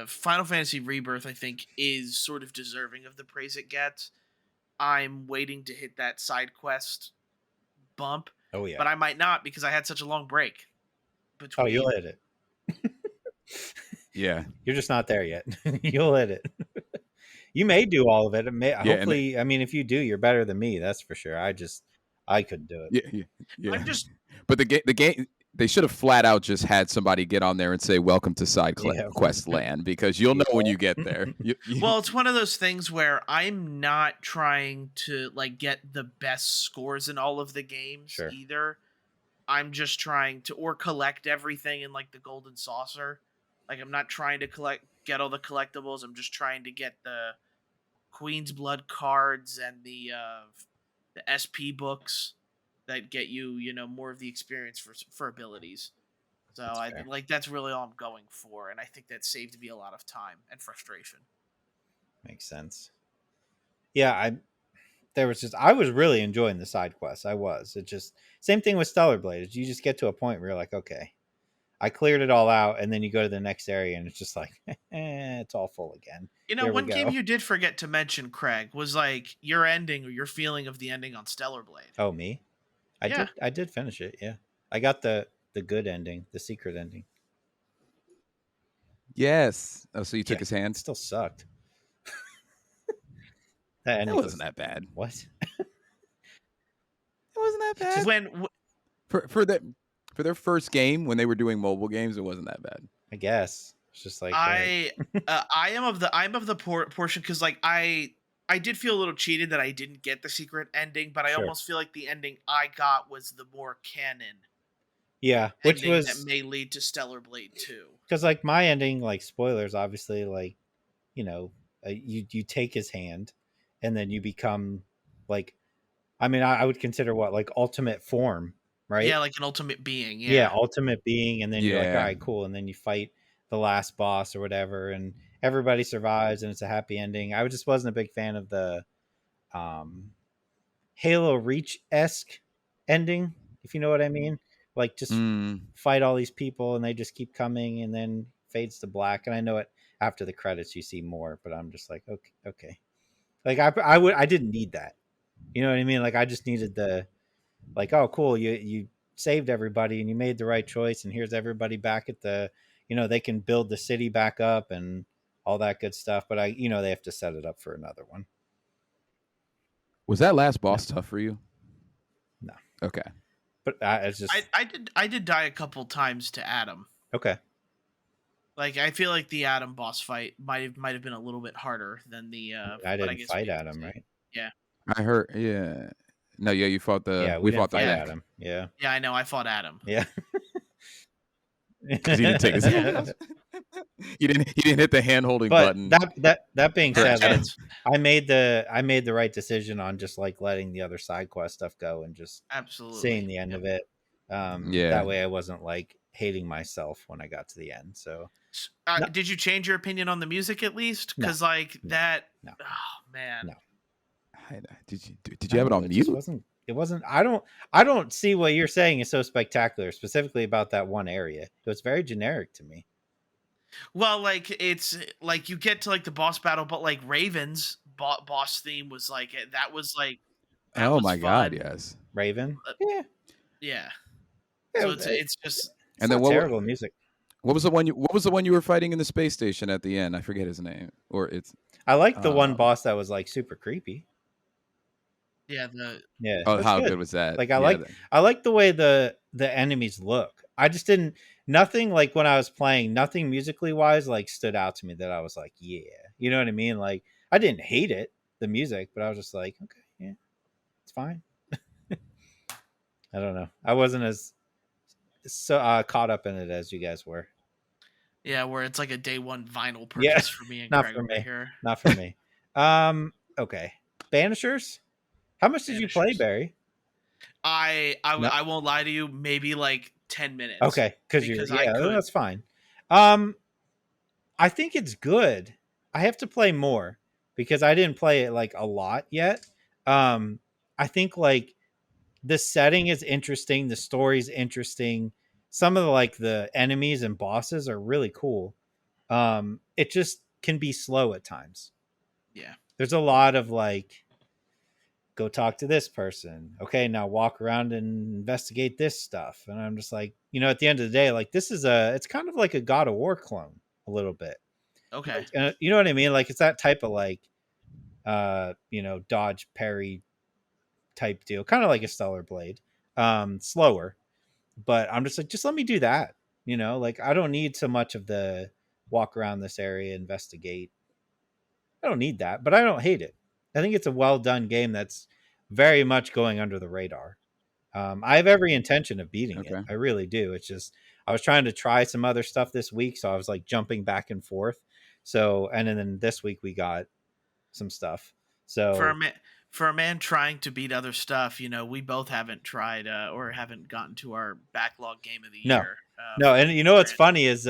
Final Fantasy Rebirth, I think, is sort of deserving of the praise it gets. I'm waiting to hit that side quest bump, Oh yeah. but I might not because I had such a long break Oh, between. you'll hit it. Yeah. You're just not there yet. You'll hit it. You may do all of it. Yeah, and Hopefully, I mean, if you do, you're better than me. That's for sure. I couldn't do it. yeah. I'm just But the game, they should have flat out just had somebody get on there and say, "Welcome to side Yeah. quest land," because you'll know when you get there. well, it's one of those things where I'm not trying to like get the best scores in all of the games Sure. either. I'm just trying to or collect everything in like the golden saucer. Like I'm not trying to get all the collectibles. I'm just trying to get the Queen's Blood cards and the SP books that get you, more of the experience for abilities. So That's I fair. like that's really all I'm going for, and I think that saved me a lot of time and frustration. Makes sense. Yeah, I was really enjoying the side quests. I was. It just same thing with Stellar Blade. You just get to a point where you're like, okay, I cleared it all out, and then you go to the next area, and it's just like, it's all full again. Here we One game go. you did forget to mention, Craig, was like your ending or your feeling of the ending on Stellar Blade. Oh, me? Yeah. I did finish it. Yeah, I got the good ending, the secret ending. Yes. Oh, so you took Yeah, his It hand? still sucked. That It ending wasn't that bad. What? It wasn't that bad. When For their first game when they were doing mobile games, it wasn't that bad. I guess it's just like I'm of the portion because like I did feel a little cheated that I didn't get the secret ending, but I Sure. almost feel like the ending I got was the more canon yeah, which ending was that may lead to Stellar Blade 2. because like my ending, like spoilers, obviously, like you take his hand, and then you become like, I mean, I would consider what like ultimate form, right? Yeah, like an ultimate being. Yeah, ultimate being, and then you're like, all Yeah. right, cool, and then you fight the last boss or whatever, and everybody survives, and it's a happy ending. I just wasn't a big fan of the Halo Reach esque ending, if you know what I mean. Like just fight all these people, and they just keep coming, and then fades to black. And I know it after the credits you see more, but I'm just like, okay. Like I didn't need that. You know what I mean? Like I just needed the like, oh cool, you saved everybody and you made the right choice, and here's everybody back at the, they can build the city back up and all that good stuff. But they have to set it up for another one. Was that last boss tough for you? No. Okay. But it's just I did die a couple times to Adam. okay. Like I feel like the Adam boss fight might have been a little bit harder than the. I didn't fight we Adam, see. right? Yeah. I heard. Yeah. No. Yeah. You fought the. Yeah, we didn't fought the fight mech. Adam. Yeah. Yeah, I know. I fought Adam. Yeah. Because he didn't take his hand. He didn't hit the hand holding But button. that being said, like, Chance. I made the right decision on just like letting the other side quest stuff go and just Absolutely seeing the end of it. Yeah. That way I wasn't like hating myself when I got to the end. So No. Did you change your opinion on the music at least? No. Because like No. that. No. Oh man. No. Did you have it on mute? It wasn't. I don't see what you're saying is so spectacular, specifically about that one area. It was very generic to me. Well, like it's like you get to like the boss battle, but like Raven's boss theme was like that was like. That Oh was my god! fun. Yes. Raven. Yeah. Yeah, So it's just. And then not terrible music. What was the one you were fighting in the space station at the end? I forget his name. Or it's. I like the one boss that was like super creepy. Yeah. Yeah. Oh, that's how good was that? Like I like the way the enemies look. I just didn't. Nothing like when I was playing. Nothing musically wise like stood out to me that I was like, yeah, you know what I mean. Like I didn't hate it, the music, but I was just like, okay, yeah, it's fine. I don't know. I wasn't as caught up in it as you guys were. Yeah, where it's like a day one vinyl purchase for me and not Craig for over me. here. Not for me. Okay. Banishers. How much did you play, Barry? I won't lie to you. Maybe like 10 minutes. Okay, because that's fine. I think it's good. I have to play more because I didn't play it like a lot yet. I think like the setting is interesting, the story's interesting. Some of the enemies and bosses are really cool. It just can be slow at times. Yeah. There's a lot of like go talk to this person. Okay, now walk around and investigate this stuff. And I'm just like, at the end of the day, like it's kind of like a God of War clone a little bit. Okay. Like, you know what I mean? Like it's that type of like, dodge parry type deal, kind of like a Stellar Blade, slower. But I'm just like, just let me do that. Like I don't need so much of the walk around this area, investigate. I don't need that, but I don't hate it. I think it's a well done game that's very much going under the radar. I have every intention of beating it. Okay. I really do. It's just I was trying to try some other stuff this week, so I was like jumping back and forth. So and then this week we got some stuff. For So a man trying to beat other stuff, we both haven't tried or haven't gotten to our backlog game of the no, year. no, and what's funny is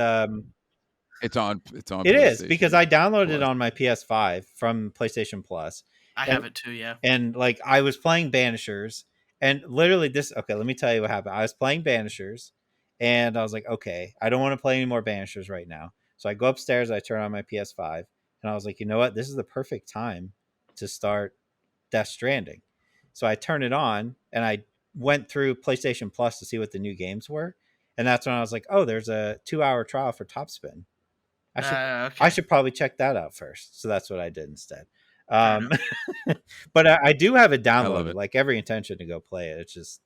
It's on it is PlayStation because I downloaded it Plus. on my PS5 from PlayStation Plus. I And have it too, yeah. and like I was playing Banishers, and literally this. Okay, let me tell you what happened. I was playing Banishers, and I was like, okay, I don't want to play any more Banishers right now. So I go upstairs, I turn on my PS5, and I was like, you know what? This is the perfect time to start Death Stranding. So I turn it on, and I went through PlayStation Plus to see what the new games were, and that's when I was like, oh, there's a 2-hour trial for Topspin. I Okay. should probably check that out first. So that's what I did instead. Fair Um, but I do have it I love downloaded, it. like every intention to go play it. It's just,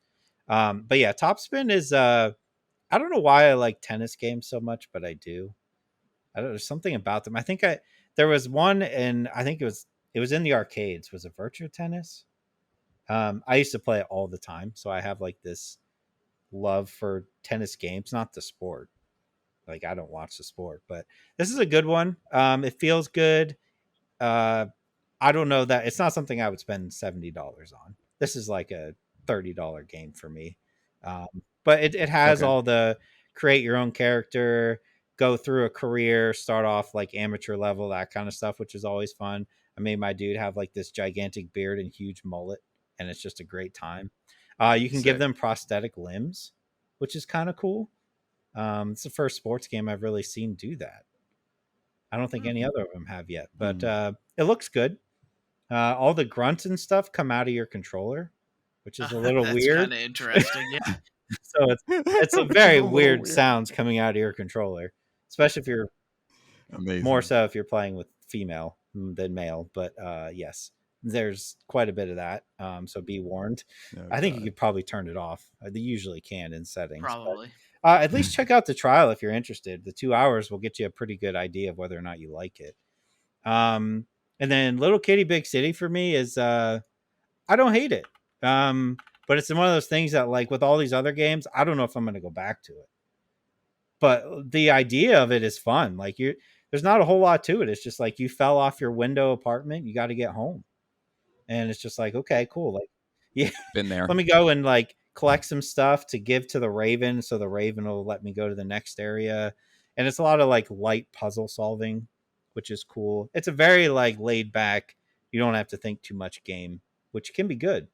but yeah, Topspin is, I don't know why I like tennis games so much, but I do. I don't, there's something about them. There was one and I think it was in the arcades. Was it Virtua Tennis? I used to play it all the time. So I have like this love for tennis games, not the sport. Like I don't watch the sport, but this is a good one. It feels good. Uh, I don't know that it's not something I would spend $70 on. This is like a $30 game for me. Um, but it has Okay. all the create your own character, go through a career, start off like amateur level, that kind of stuff, which is always fun. I made my dude have like this gigantic beard and huge mullet, and it's just a great time. You can give Sick. them prosthetic limbs, which is kind of cool. It's the first sports game I've really seen do that. I don't think any other of them have yet, but Hmm. it looks good. All the grunts and stuff come out of your controller, which is a little That's kind weird. of interesting. Yeah. So it's a Which is very a little weird weird. sounds coming out of your controller, especially if you're more Amazing. so if you're playing with female than male. But yes, there's quite a bit of that. So be warned. Oh I think you God. could probably turn it off. They usually can in settings, but Probably. at least check out the trial if you're interested. The 2 hours will get you a pretty good idea of whether or not you like it. Um, and then Little Kitty Big City for me is I don't hate it. But it's one of those things that like with all these other games, I don't know if I'm going to go back to it. But the idea of it is fun. Like there's not a whole lot to it. It's just like you fell off your window apartment, you got to get home. And it's just like, okay, cool. Like, yeah, Been there. let me go and like collect some stuff to give to the Raven so the Raven will let me go to the next area. And it's a lot of like light puzzle solving, which is cool. It's a very like laid back, you don't have to think too much game, which can be good.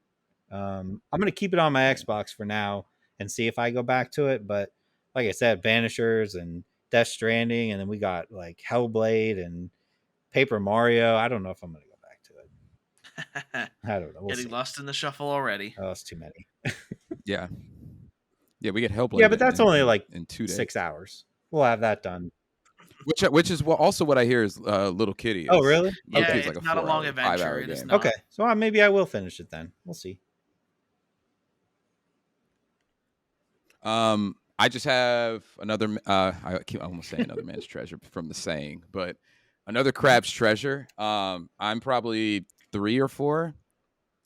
I'm going to keep it on my Xbox for now and see if I go back to it. But like I said, Banishers and Death Stranding, and then we got like Hellblade and Paper Mario. I don't know if I'm going to go back to it. I don't know. We'll Getting see. lost in the shuffle already. Oh, it's too many. Yeah. Yeah, we get Hellblade. Yeah, but that's only like in 2 days. 6 hours. We'll have that done. Which is also what I hear is Little Kitty. Oh, really? Little Yeah, Kitty's it's like a not a long 4-hour, adventure. 5-hour It is game. not. Okay, so maybe I will finish it then. We'll see. I just have another. I keep almost saying another man's treasure from the saying, but another crab's treasure. I'm probably 3 or 4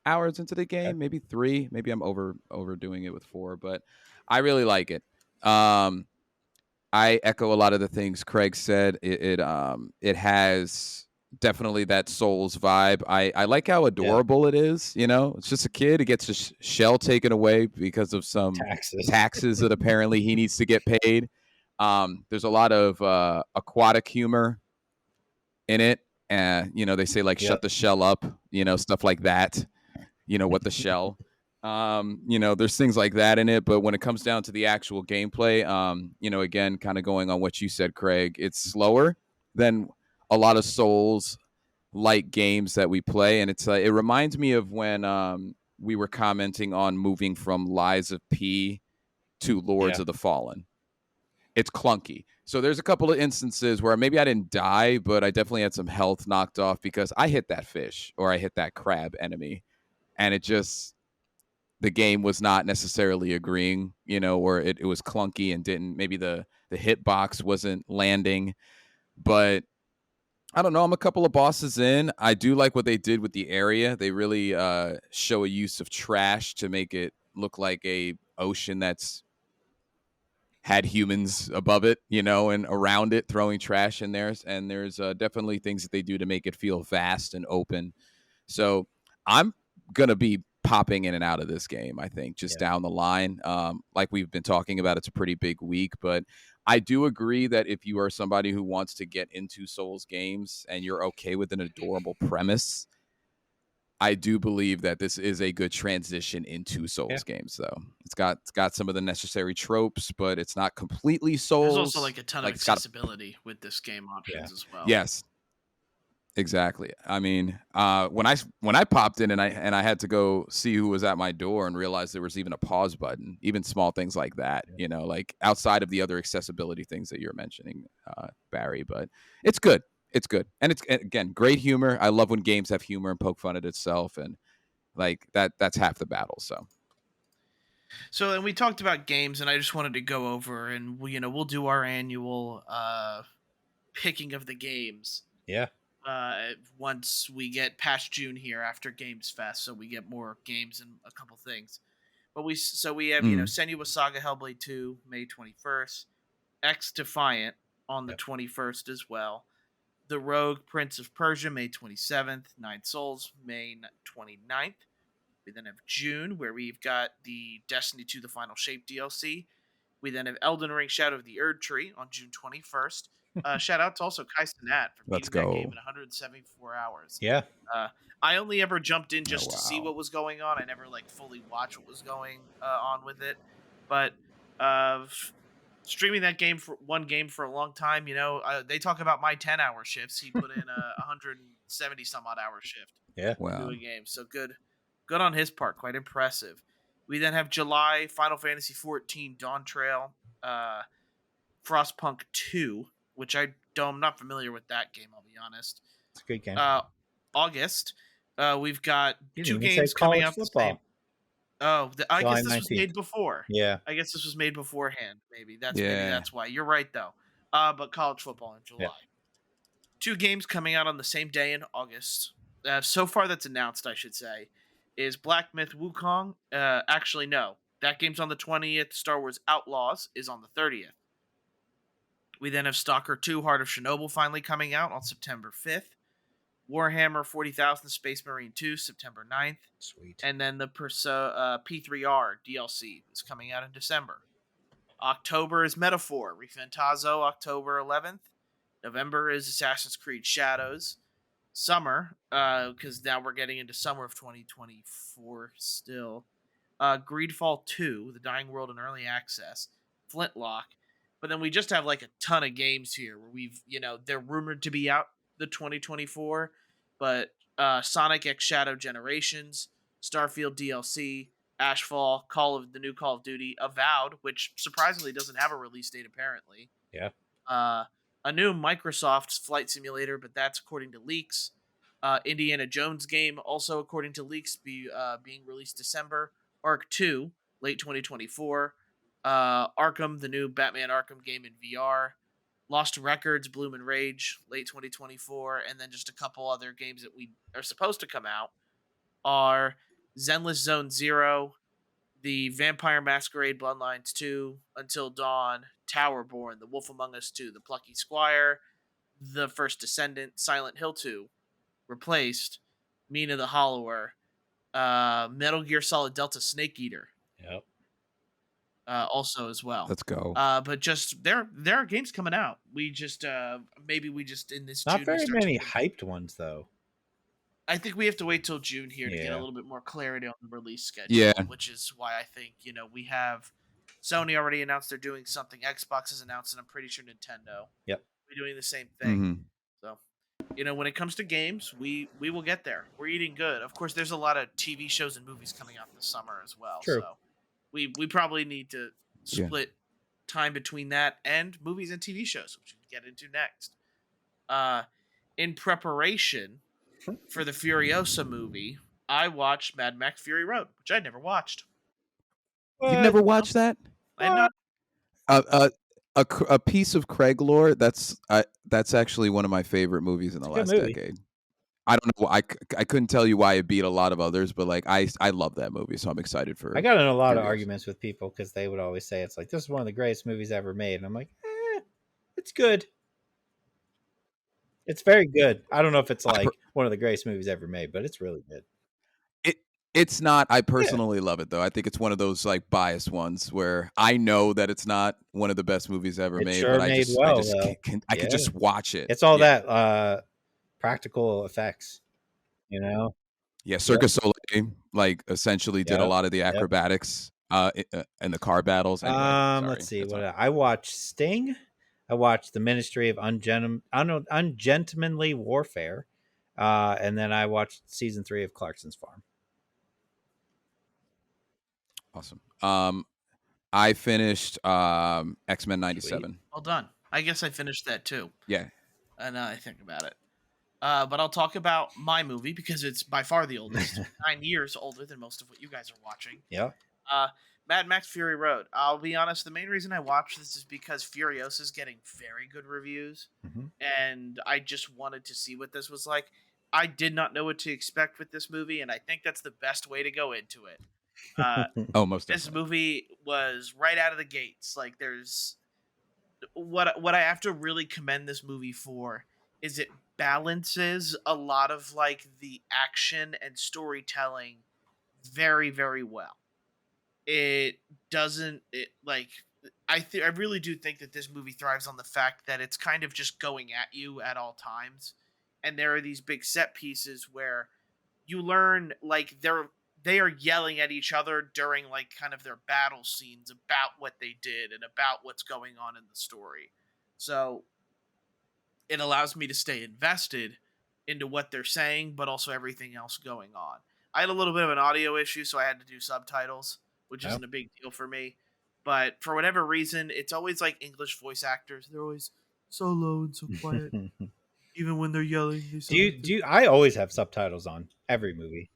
hours into the game, maybe 3. Maybe I'm overdoing it with 4, but I really like it. I echo a lot of the things Craig said. It has definitely that Souls vibe. I like how adorable it is. You know, it's just a kid. He gets his shell taken away because of some taxes that apparently he needs to get paid. There's a lot of aquatic humor in it. You know, they say like shut the shell up. You know, stuff like that. You know, what the shell. You know, there's things like that in it, but when it comes down to the actual gameplay, you know, again, kind of going on what you said, Craig, it's slower than a lot of Souls light games that we play, and it's it reminds me of when we were commenting on moving from Lies of P to Lords of the Fallen. It's clunky. So there's a couple of instances where maybe I didn't die, but I definitely had some health knocked off because I hit that fish or I hit that crab enemy, and it just the game was not necessarily agreeing, or it was clunky and didn't maybe the hitbox wasn't landing. But I don't know. I'm a couple of bosses in. I do like what they did with the area. They really show a use of trash to make it look like a ocean that's had humans above it, and around it, throwing trash in there. And there's definitely things that they do to make it feel vast and open. So I'm going to be popping in and out of this game, I think, just down the line. Like we've been talking about, it's a pretty big week, but I do agree that if you are somebody who wants to get into Souls games and you're okay with an adorable premise, I do believe that this is a good transition into Souls games, though. It's got some of the necessary tropes, but it's not completely Souls. There's also like a ton of accessibility with this game options as well. Yes. Exactly. I mean, when I popped in and I had to go see who was at my door and realized there was even a pause button, even small things like that, like outside of the other accessibility things that you're mentioning, Barry. But it's good. It's good, and it's again great humor. I love when games have humor and poke fun at itself, and like that's half the battle. So, and we talked about games, and I just wanted to go over, and we'll do our annual picking of the games. Yeah. Once we get past June here after Games Fest, so we get more games and a couple things. But we have Senua Saga Hellblade 2 May 21st, X Defiant on the 21st as well, The Rogue Prince of Persia May 27th, Nine Souls May 29th. We then have June, where we've got the Destiny 2 The Final Shape DLC. We then have Elden Ring Shadow of the Erd Tree on June 21st. Shout out to also Kai Cenat for beating that game in 174 hours. Yeah. I only ever jumped in just to see what was going on. I never fully watched what was going on with it. But streaming that game for one game for a long time, they talk about my 10-hour shifts. He put in a 170 some odd hour shift. Yeah. To do a game. So good on his part. Quite impressive. We then have July Final Fantasy XIV Dawn Trail, Frostpunk 2, which I'm not familiar with that game, I'll be honest. It's a good game. August, we've got two games coming out the same. Oh, I guess this 19th. Was made before. Yeah. I guess this was made beforehand. Maybe that's why. You're right though. But college football in July. Yeah. Two games coming out on the same day in August. So far that's announced, I should say, is Black Myth Wukong. Actually, no. That game's on the 20th. Star Wars Outlaws is on the 30th. We then have Stalker 2 Heart of Chernobyl finally coming out on September 5th. Warhammer 40,000 Space Marine 2 September 9th. Sweet. And then the P3R DLC is coming out in December. October is Metaphor Refantazo October 11th. November is Assassin's Creed Shadows. Summer, because now we're getting into summer of 2024 still. Greedfall 2, The Dying World in Early Access. Flintlock. But then we just have a ton of games here where we've, they're rumored to be out the 2024, but Sonic X Shadow Generations, Starfield DLC, Ashfall, the new Call of Duty, Avowed, which surprisingly doesn't have a release date apparently. Yeah. A new Microsoft Flight Simulator, but that's according to leaks. Indiana Jones game, also according to leaks, being released December. Arc 2, late 2024. Arkham, the new Batman Arkham game in VR. Lost Records, Bloom and Rage, late 2024. And then just a couple other games that we are supposed to come out are Zenless Zone Zero, the Vampire Masquerade Bloodlines 2, Until Dawn, Towerborn, The Wolf Among Us 2, The Plucky Squire, The First Descendant, Silent Hill 2, Replaced, Mina the Hollower, Metal Gear Solid Delta Snake Eater. Yep. Also as well. Let's go. But just there are games coming out. We just maybe we just in this not June, very many hyped ones though. I think we have to wait till June here to get a little bit more clarity on the release schedule. Yeah. Which is why I think we have Sony already announced they're doing something. Xbox has announced, and I'm pretty sure Nintendo. Yep. We're doing the same thing. Mm-hmm. So when it comes to games, we will get there. We're eating good. Of course, there's a lot of TV shows and movies coming out this summer as well. True. So we probably need to Yeah. split time between that and movies and TV shows, which we can get into next. In preparation for the Furiosa movie, I watched Mad Max Fury Road, which I'd never watched. You've What? never watched that? I had not. A piece of Craig lore. That's actually one of my favorite movies in the It's a good last movie. decade. I don't know. I couldn't tell you why it beat a lot of others, but like I love that movie, so I'm excited for. I got in a lot of Furiosa. arguments with people because they would always say it's like, this is one of the greatest movies ever made, and I'm like, it's good. It's very good. I don't know if it's like one of the greatest movies ever made, but it's really good. It's not. I personally love it though. I think it's one of those like biased ones where I know that it's not one of the best movies ever It's made, sure but I made just well, I could just watch it. It's all Yeah. that practical effects, Yeah, Circus Soleil like essentially did a Yep, lot of the yep. acrobatics and the car battles. Anyway, sorry. Let's see That's what all. I watched. Sting. I watched the Ministry of Ungentlemanly Warfare, and then I watched season 3 of Clarkson's Farm. Awesome. I finished X-Men 97. Well done. I guess I finished that too. Yeah. And I think about it. But I'll talk about my movie because it's by far the oldest. 9 years older than most of what you guys are watching. Yeah. Mad Max Fury Road. I'll be honest, the main reason I watched this is because Furiosa is getting very good reviews. Mhm. And I just wanted to see what this was like. I did not know what to expect with this movie, and I think that's the best way to go into it. Most This definitely. movie was right out of the gates. Like, there's what I have to really commend this movie for is it balances a lot of like the action and storytelling very, very well. It doesn't it like I really do think that this movie thrives on the fact that it's kind of just going at you at all times, and there are these big set pieces where you learn like they are yelling at each other during like kind of their battle scenes about what they did and about what's going on in the story. So it allows me to stay invested into what they're saying, but also everything else going on. I had a little bit of an audio issue, so I had to do subtitles, which isn't a big deal for me. But for whatever reason, it's always like English voice actors. They're always so low and so quiet. Even when they're yelling. Do you? I always have subtitles on every movie.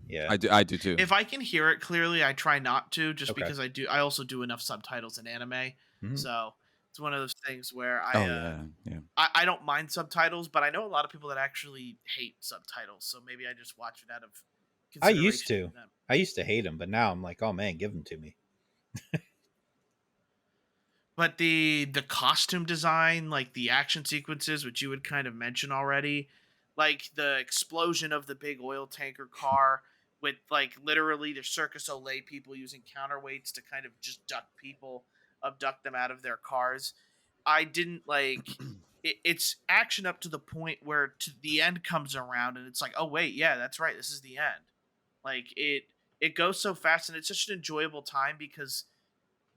Yeah, I do too. If I can hear it clearly, I try not to, just Okay. because I also do enough subtitles in anime. Mhm. So it's one of those things where yeah. I don't mind subtitles, but I know a lot of people that actually hate subtitles. So maybe I just watch it out of I consideration used to. for them. I used to hate them, but now I'm like, oh man, give them to me. But the costume design, like the action sequences, which you would kind of mention already, like the explosion of the big oil tanker car with like literally the Circus Olay people using counterweights to kind of just abduct them out of their cars. I didn't like it's action up to the point where the end comes around and it's like, oh wait, yeah, that's right, this is the end. Like it goes so fast and it's such an enjoyable time because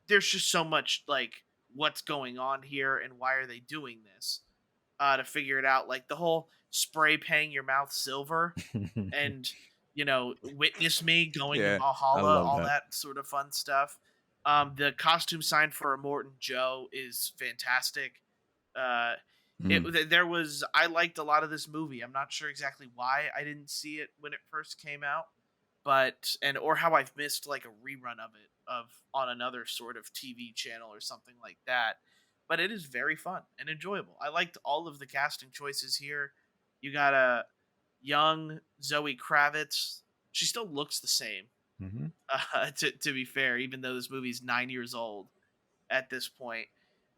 there's just so much like what's going on here and why are they doing this to figure it out, like the whole spray painting your mouth silver and witness me going to Yeah, I Valhalla, love all that. that sort of fun stuff. The costume sign for Immortan Joe is fantastic. I liked a lot of this movie. I'm not sure exactly why I didn't see it when it first came out, or how I've missed like a rerun of it on another sort of TV channel or something like that. But it is very fun and enjoyable. I liked all of the casting choices here. You got a young Zoe Kravitz. She still looks the same. Mm-hmm. To be fair, even though this movie's 9 years old at this point.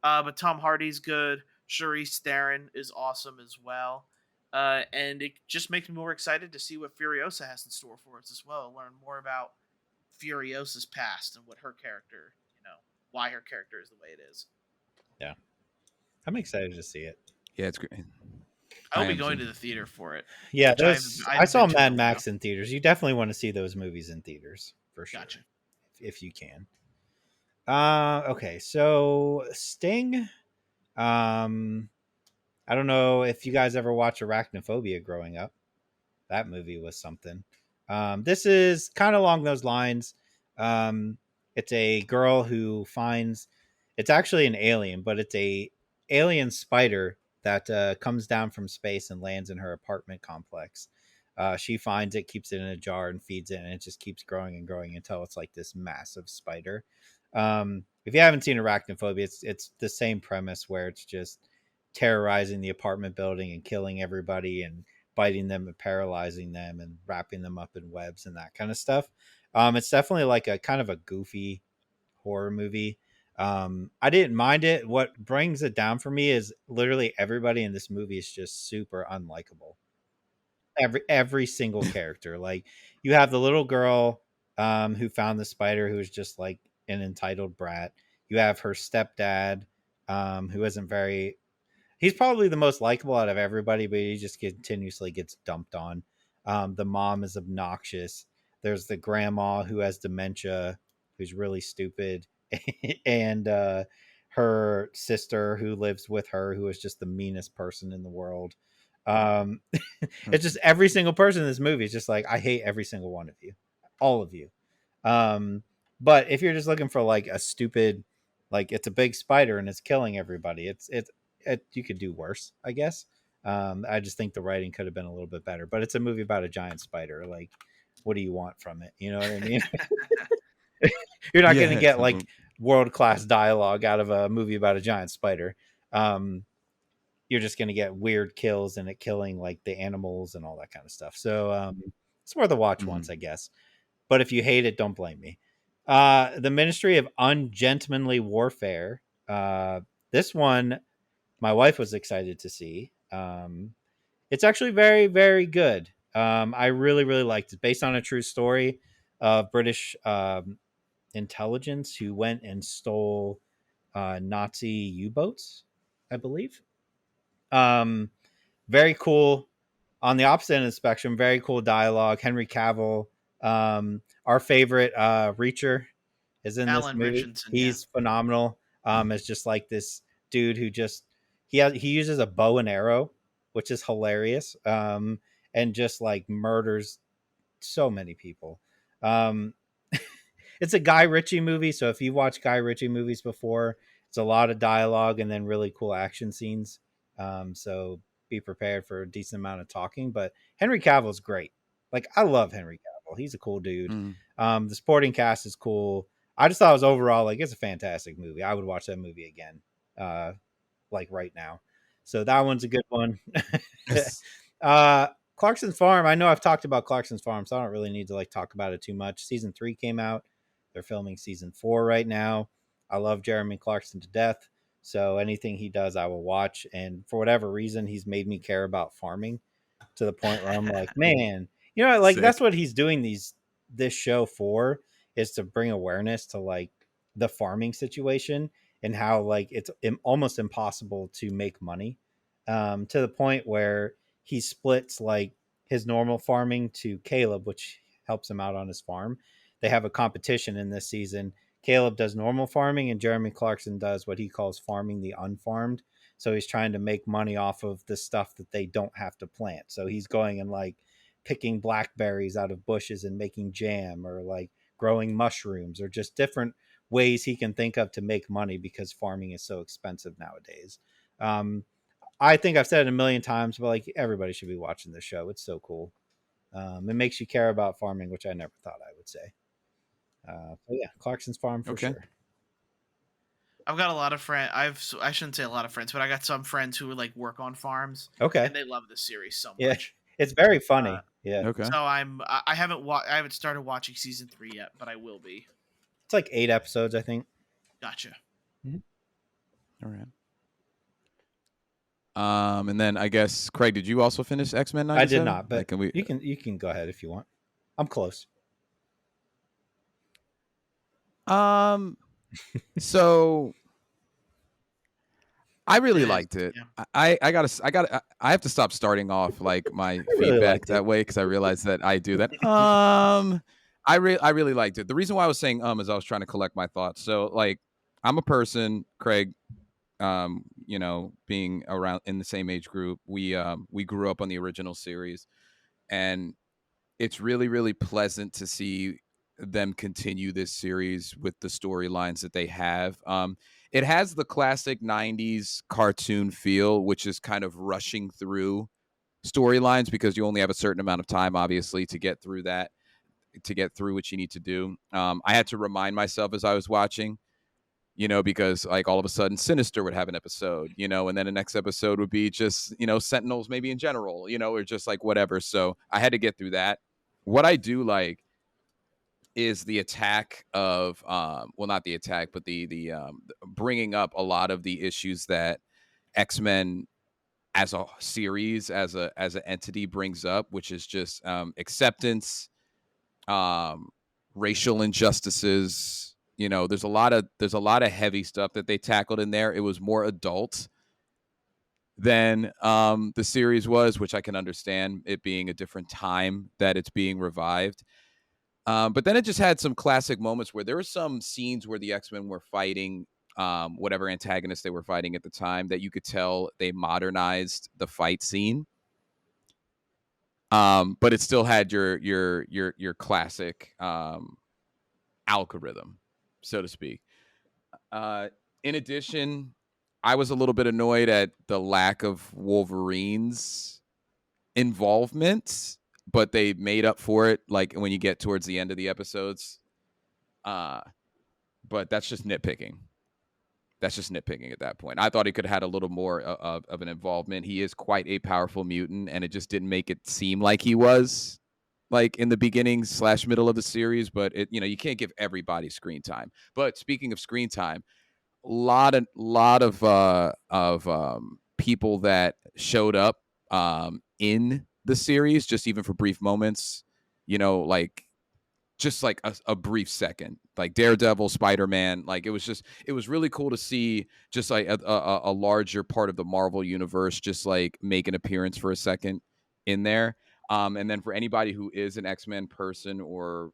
But Tom Hardy's good. Charlize Theron is awesome as well. And it just makes me more excited to see what Furiosa has in store for us as well. Learn more about Furiosa's past and what her character, why her character is the way it is. Yeah, I'm excited to see it. Yeah, it's great. I'll be going to the theater for it. Yeah, I saw been to Mad in a Max in theaters. You definitely want to see those movies in theaters for sure. Gotcha. If you can. Okay, so Sting. I I don't know if you guys ever watched Arachnophobia growing up. That movie was something. This is kind of along those lines. It's a girl who finds it's actually an alien, but it's a alien spider that comes down from space and lands in her apartment complex. She finds it, keeps it in a jar, and feeds it, and it just keeps growing and growing until it's like this massive spider. If you haven't seen Arachnophobia, it's the same premise where it's just terrorizing the apartment building and killing everybody and biting them and paralyzing them and wrapping them up in webs and that kind of stuff. It's definitely like a kind of a goofy horror movie. I didn't mind it. What brings it down for me is literally everybody in this movie is just super unlikable. Every single character. Like you have the little girl who found the spider, who is just like an entitled brat. You have her stepdad, who isn't very he's probably the most likable out of everybody, but he just continuously gets dumped on. The mom is obnoxious. There's the grandma who has dementia, who's really stupid, and her sister who lives with her, who is just the meanest person in the world. Um, it's just every single person in this movie is just like, I hate every single one of you, all of you. Um, but if you're just looking for like a stupid, like it's a big spider and it's killing everybody, you could do worse, I guess. I just think the writing could have been a little bit better, but it's a movie about a giant spider. Like, what do you want from it? You know what I mean? You're not going to get like world class dialogue out of a movie about a giant spider. You're just going to get weird kills and it killing like the animals and all that kind of stuff. So it's worth a watch once, I guess. But if you hate it, don't blame me. The Ministry of Ungentlemanly Warfare. This one, my wife was excited to see. It's actually very, very good. I really, really liked it. Based on a true story of British intelligence who went and stole Nazi U-boats, I believe. Very cool. On the opposite end of the spectrum, very cool dialogue. Henry Cavill, our favorite Reacher, is in this Alan movie. Richardson, He's phenomenal. It's just like this dude who just he uses a bow and arrow, which is hilarious. And just like murders so many people. Um, it's a Guy Ritchie movie, so if you watch Guy Ritchie movies before, it's a lot of dialogue and then really cool action scenes. So be prepared for a decent amount of talking. But Henry Cavill's great. Like I love Henry Cavill. He's a cool dude. The supporting cast is cool. I just thought it was overall like it's a fantastic movie. I would watch that movie again, like right now. So that one's a good one. Clarkson's Farm. I know I've talked about Clarkson's Farm, so I don't really need to like talk about it too much. Season 3 came out. They're filming season 4 right now. I love Jeremy Clarkson to death. So anything he does, I will watch. And for whatever reason, he's made me care about farming to the point where I'm like, man, you know, like that's what he's doing this show for, is to bring awareness to like the farming situation and how like it's almost impossible to make money, to the point where he splits like his normal farming to Caleb, which helps him out on his farm. They have a competition in this season. Caleb does normal farming and Jeremy Clarkson does what he calls farming the unfarmed. So he's trying to make money off of the stuff that they don't have to plant. So he's going and like picking blackberries out of bushes and making jam, or like growing mushrooms, or just different ways he can think of to make money because farming is so expensive nowadays. I think I've said it a million times, but like everybody should be watching this show. It's so cool. It makes you care about farming, which I never thought I would say. So yeah, Clarkson's Farm for sure. I've got a lot of friends. I shouldn't say a lot of friends, but I got some friends who like work on farms. Okay, and they love this series so much. Yeah, it's very funny. Yeah. Okay. So I haven't started watching season 3 yet, but I will be. It's like 8 episodes, I think. Gotcha. All right. And then I guess Craig, did you also finish X-Men 97? I did not, but like, you can go ahead if you want. I'm close. So I really liked it. Yeah. I have to stop starting off like my really feedback that way, because I realized that I do that. I really liked it. The reason why I was saying is I was trying to collect my thoughts. So like I'm a person, Craig, being around in the same age group, we grew up on the original series, and it's really, really pleasant to see them continue this series with the storylines that they have. It has the classic 90s cartoon feel, which is kind of rushing through storylines because you only have a certain amount of time, obviously, to get through what you need to do. I had to remind myself as I was watching, because like all of a sudden Sinister would have an episode, and then the next episode would be just, Sentinels maybe in general, or just like whatever. So I had to get through that. What I do like is the attack of, well, not the attack, but the bringing up a lot of the issues that X-Men as a series, as an entity brings up, which is just acceptance, racial injustices. There's a lot of heavy stuff that they tackled in there. It was more adult than the series was, which I can understand, it being a different time that it's being revived. But then it just had some classic moments where there were some scenes where the X-Men were fighting whatever antagonist they were fighting at the time, that you could tell they modernized the fight scene. But it still had your classic algorithm, so to speak. In addition, I was a little bit annoyed at the lack of Wolverine's involvement, but they made up for it like when you get towards the end of the episodes. But that's just nitpicking. At that point. I thought he could have had a little more of an involvement. He is quite a powerful mutant, and it just didn't make it seem like he was, like in the beginning / middle of the series. But you can't give everybody screen time. But speaking of screen time, lot of people that showed up in the series, just even for brief moments, like just like a brief second, like Daredevil, Spider-Man. Like it was really cool to see just like a larger part of the Marvel universe just like make an appearance for a second in there. And then for anybody who is an X-Men person or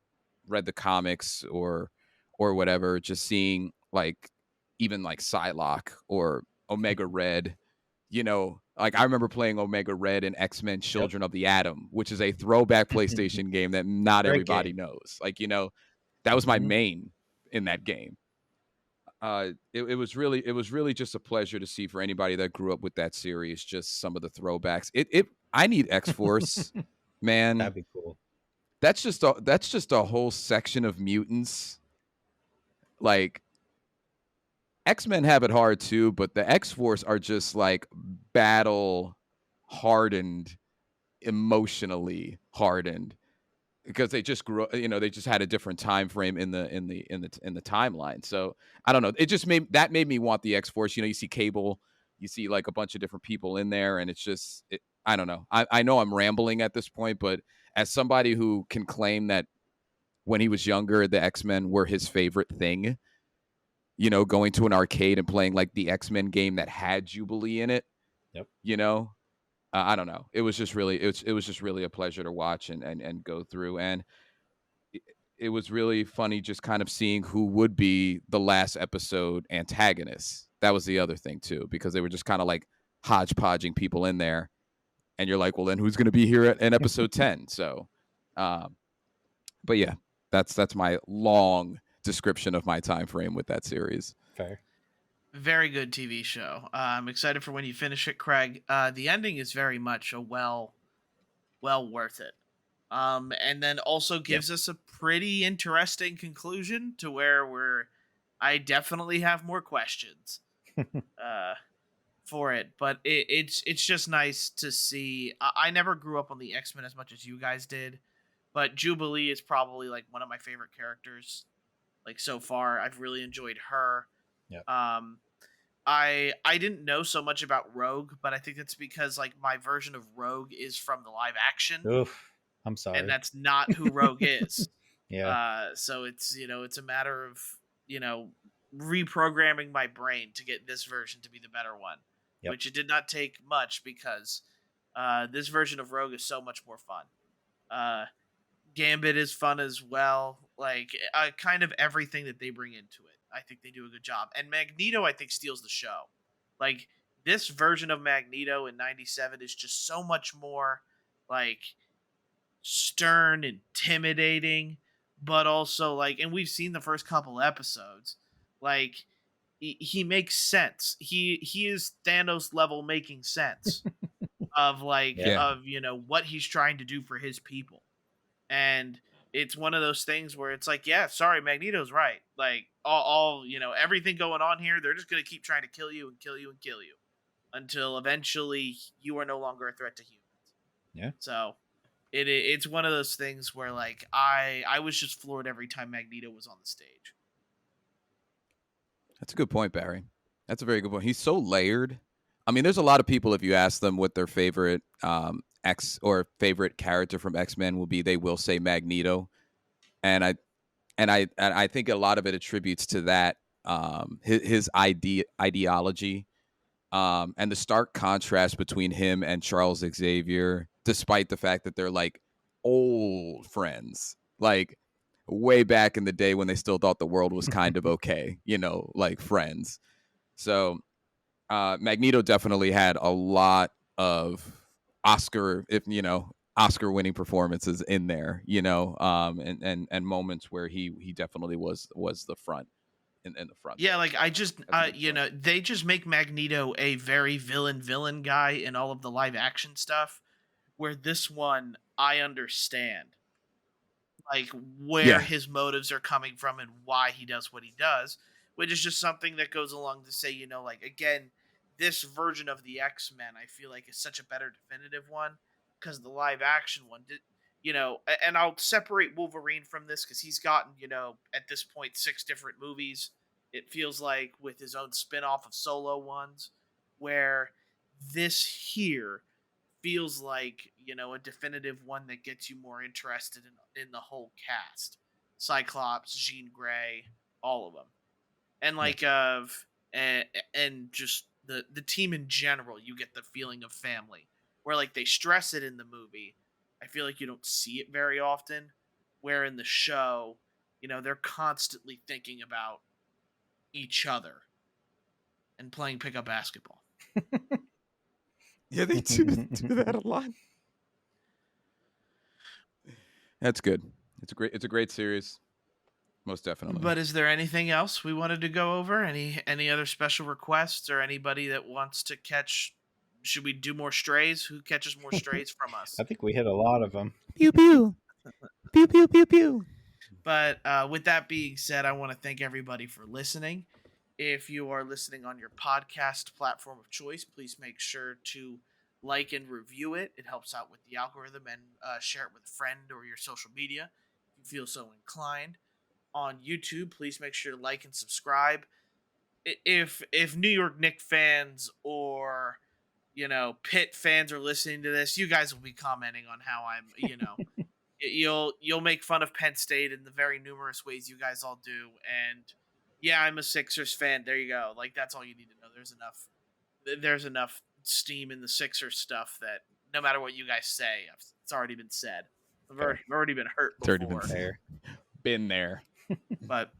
read the comics or whatever, just seeing like even like Psylocke or Omega Red, like I remember playing Omega Red in X-Men Children of the Atom, which is a throwback PlayStation game that not Great everybody game. knows. Like, that was my Mhm. main in that game. It was really just a pleasure to see for anybody that grew up with that series, just some of the throwbacks. I need X-Force, man. That'd be cool. That's just a whole section of mutants. Like X-Men have it hard too, but the X-Force are just like battle hardened, emotionally hardened, because they just grew, they just had a different time frame in the timeline. So I don't know. It just made me want the X-Force. You see Cable, you see like a bunch of different people in there, and it's just I don't know. I know I'm rambling at this point, but as somebody who can claim that when he was younger, the X-Men were his favorite thing, going to an arcade and playing like the X-Men game that had Jubilee in it. Yep. I don't know. It was just really a pleasure to watch and go through, and it was really funny just kind of seeing who would be the last episode antagonists. That was the other thing too, because they were just kind of like hodgepodging people in there, and you're like, well, then who's going to be here in episode 10? So, but yeah, that's my long description of my time frame with that series. Fair. Very good TV show. I'm excited for when you finish it, Craig. The ending is very much a well worth it. And then also gives us a pretty interesting conclusion to where I definitely have more questions for it. But it's just nice to see. I never grew up on the X-Men as much as you guys did, but Jubilee is probably like one of my favorite characters. Like so far, I've really enjoyed her. Yep. I didn't know so much about Rogue, but I think that's because like my version of Rogue is from the live action. Oof. I'm sorry. And that's not who Rogue is. Yeah. So it's it's a matter of reprogramming my brain to get this version to be the better one. Yep. Which it did not take much because this version of Rogue is so much more fun. Gambit is fun as well. Like kind of everything that they bring into it, I think they do a good job. And Magneto, I think, steals the show. Like this version of Magneto in 97 is just so much more like stern, intimidating, but also like, and we've seen the first couple episodes, like he makes sense. He is Thanos level making sense of like Yeah. Yeah. of what he's trying to do for his people. And it's one of those things where it's like, yeah, sorry, Magneto's right. Like all everything going on here, they're just gonna keep trying to kill you and kill you and kill you until eventually you are no longer a threat to humans. Yeah. So it's one of those things where like I was just floored every time Magneto was on the stage. That's a good point, Barry. That's a very good point. He's so layered. I mean, there's a lot of people, if you ask them what their favorite X or favorite character from X-Men will be, they will say Magneto. And I think a lot of it attributes to that his ideology, and the stark contrast between him and Charles Xavier, despite the fact that they're like old friends, like way back in the day when they still thought the world was kind of okay, like friends. So Magneto definitely had a lot of Oscar winning performances in there, and moments where he definitely was the front in the front. Yeah, there. like So I just that's a good choice. they just make Magneto a very villain guy in all of the live action stuff, where this one I understand like where Yeah. his motives are coming from and why he does what he does, which is just something that goes along to say, like again, this version of the X-Men I feel like is such a better definitive one because the live action one did, and I'll separate Wolverine from this because he's gotten, at this point 6 different movies. It feels like with his own spin-off of solo ones, where this here feels like a definitive one that gets you more interested in the whole cast, Cyclops, Jean Grey, all of them, and like and just the team in general. You get the feeling of family where like they stress it in the movie. I feel like you don't see it very often, where in the show they're constantly thinking about each other and playing pickup basketball. Yeah, they do that a lot. That's good. It's a great series. Most definitely. But is there anything else we wanted to go over? Any other special requests or anybody that wants to catch? Should we do more strays? Who catches more strays from us? I think we hit a lot of them. Pew pew. Pew pew pew pew. But with that being said, I want to thank everybody for listening. If you are listening on your podcast platform of choice, please make sure to like and review it. It helps out with the algorithm, and share it with a friend or your social media if you feel so inclined. On YouTube, please make sure to like and subscribe. If New York Knicks fans or Pitt fans are listening to this, you guys will be commenting on how I'm you'll make fun of Penn State in the very numerous ways you guys all do, and yeah, I'm a Sixers fan. There you go. Like that's all you need to know. There's enough steam in the Sixers stuff that no matter what you guys say, it's already been said. I've already been hurt It's already before. been there. Been there. But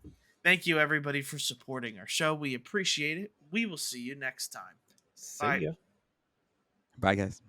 thank you everybody for supporting our show. We appreciate it. We will see you next time. See Bye. ya. Bye, guys.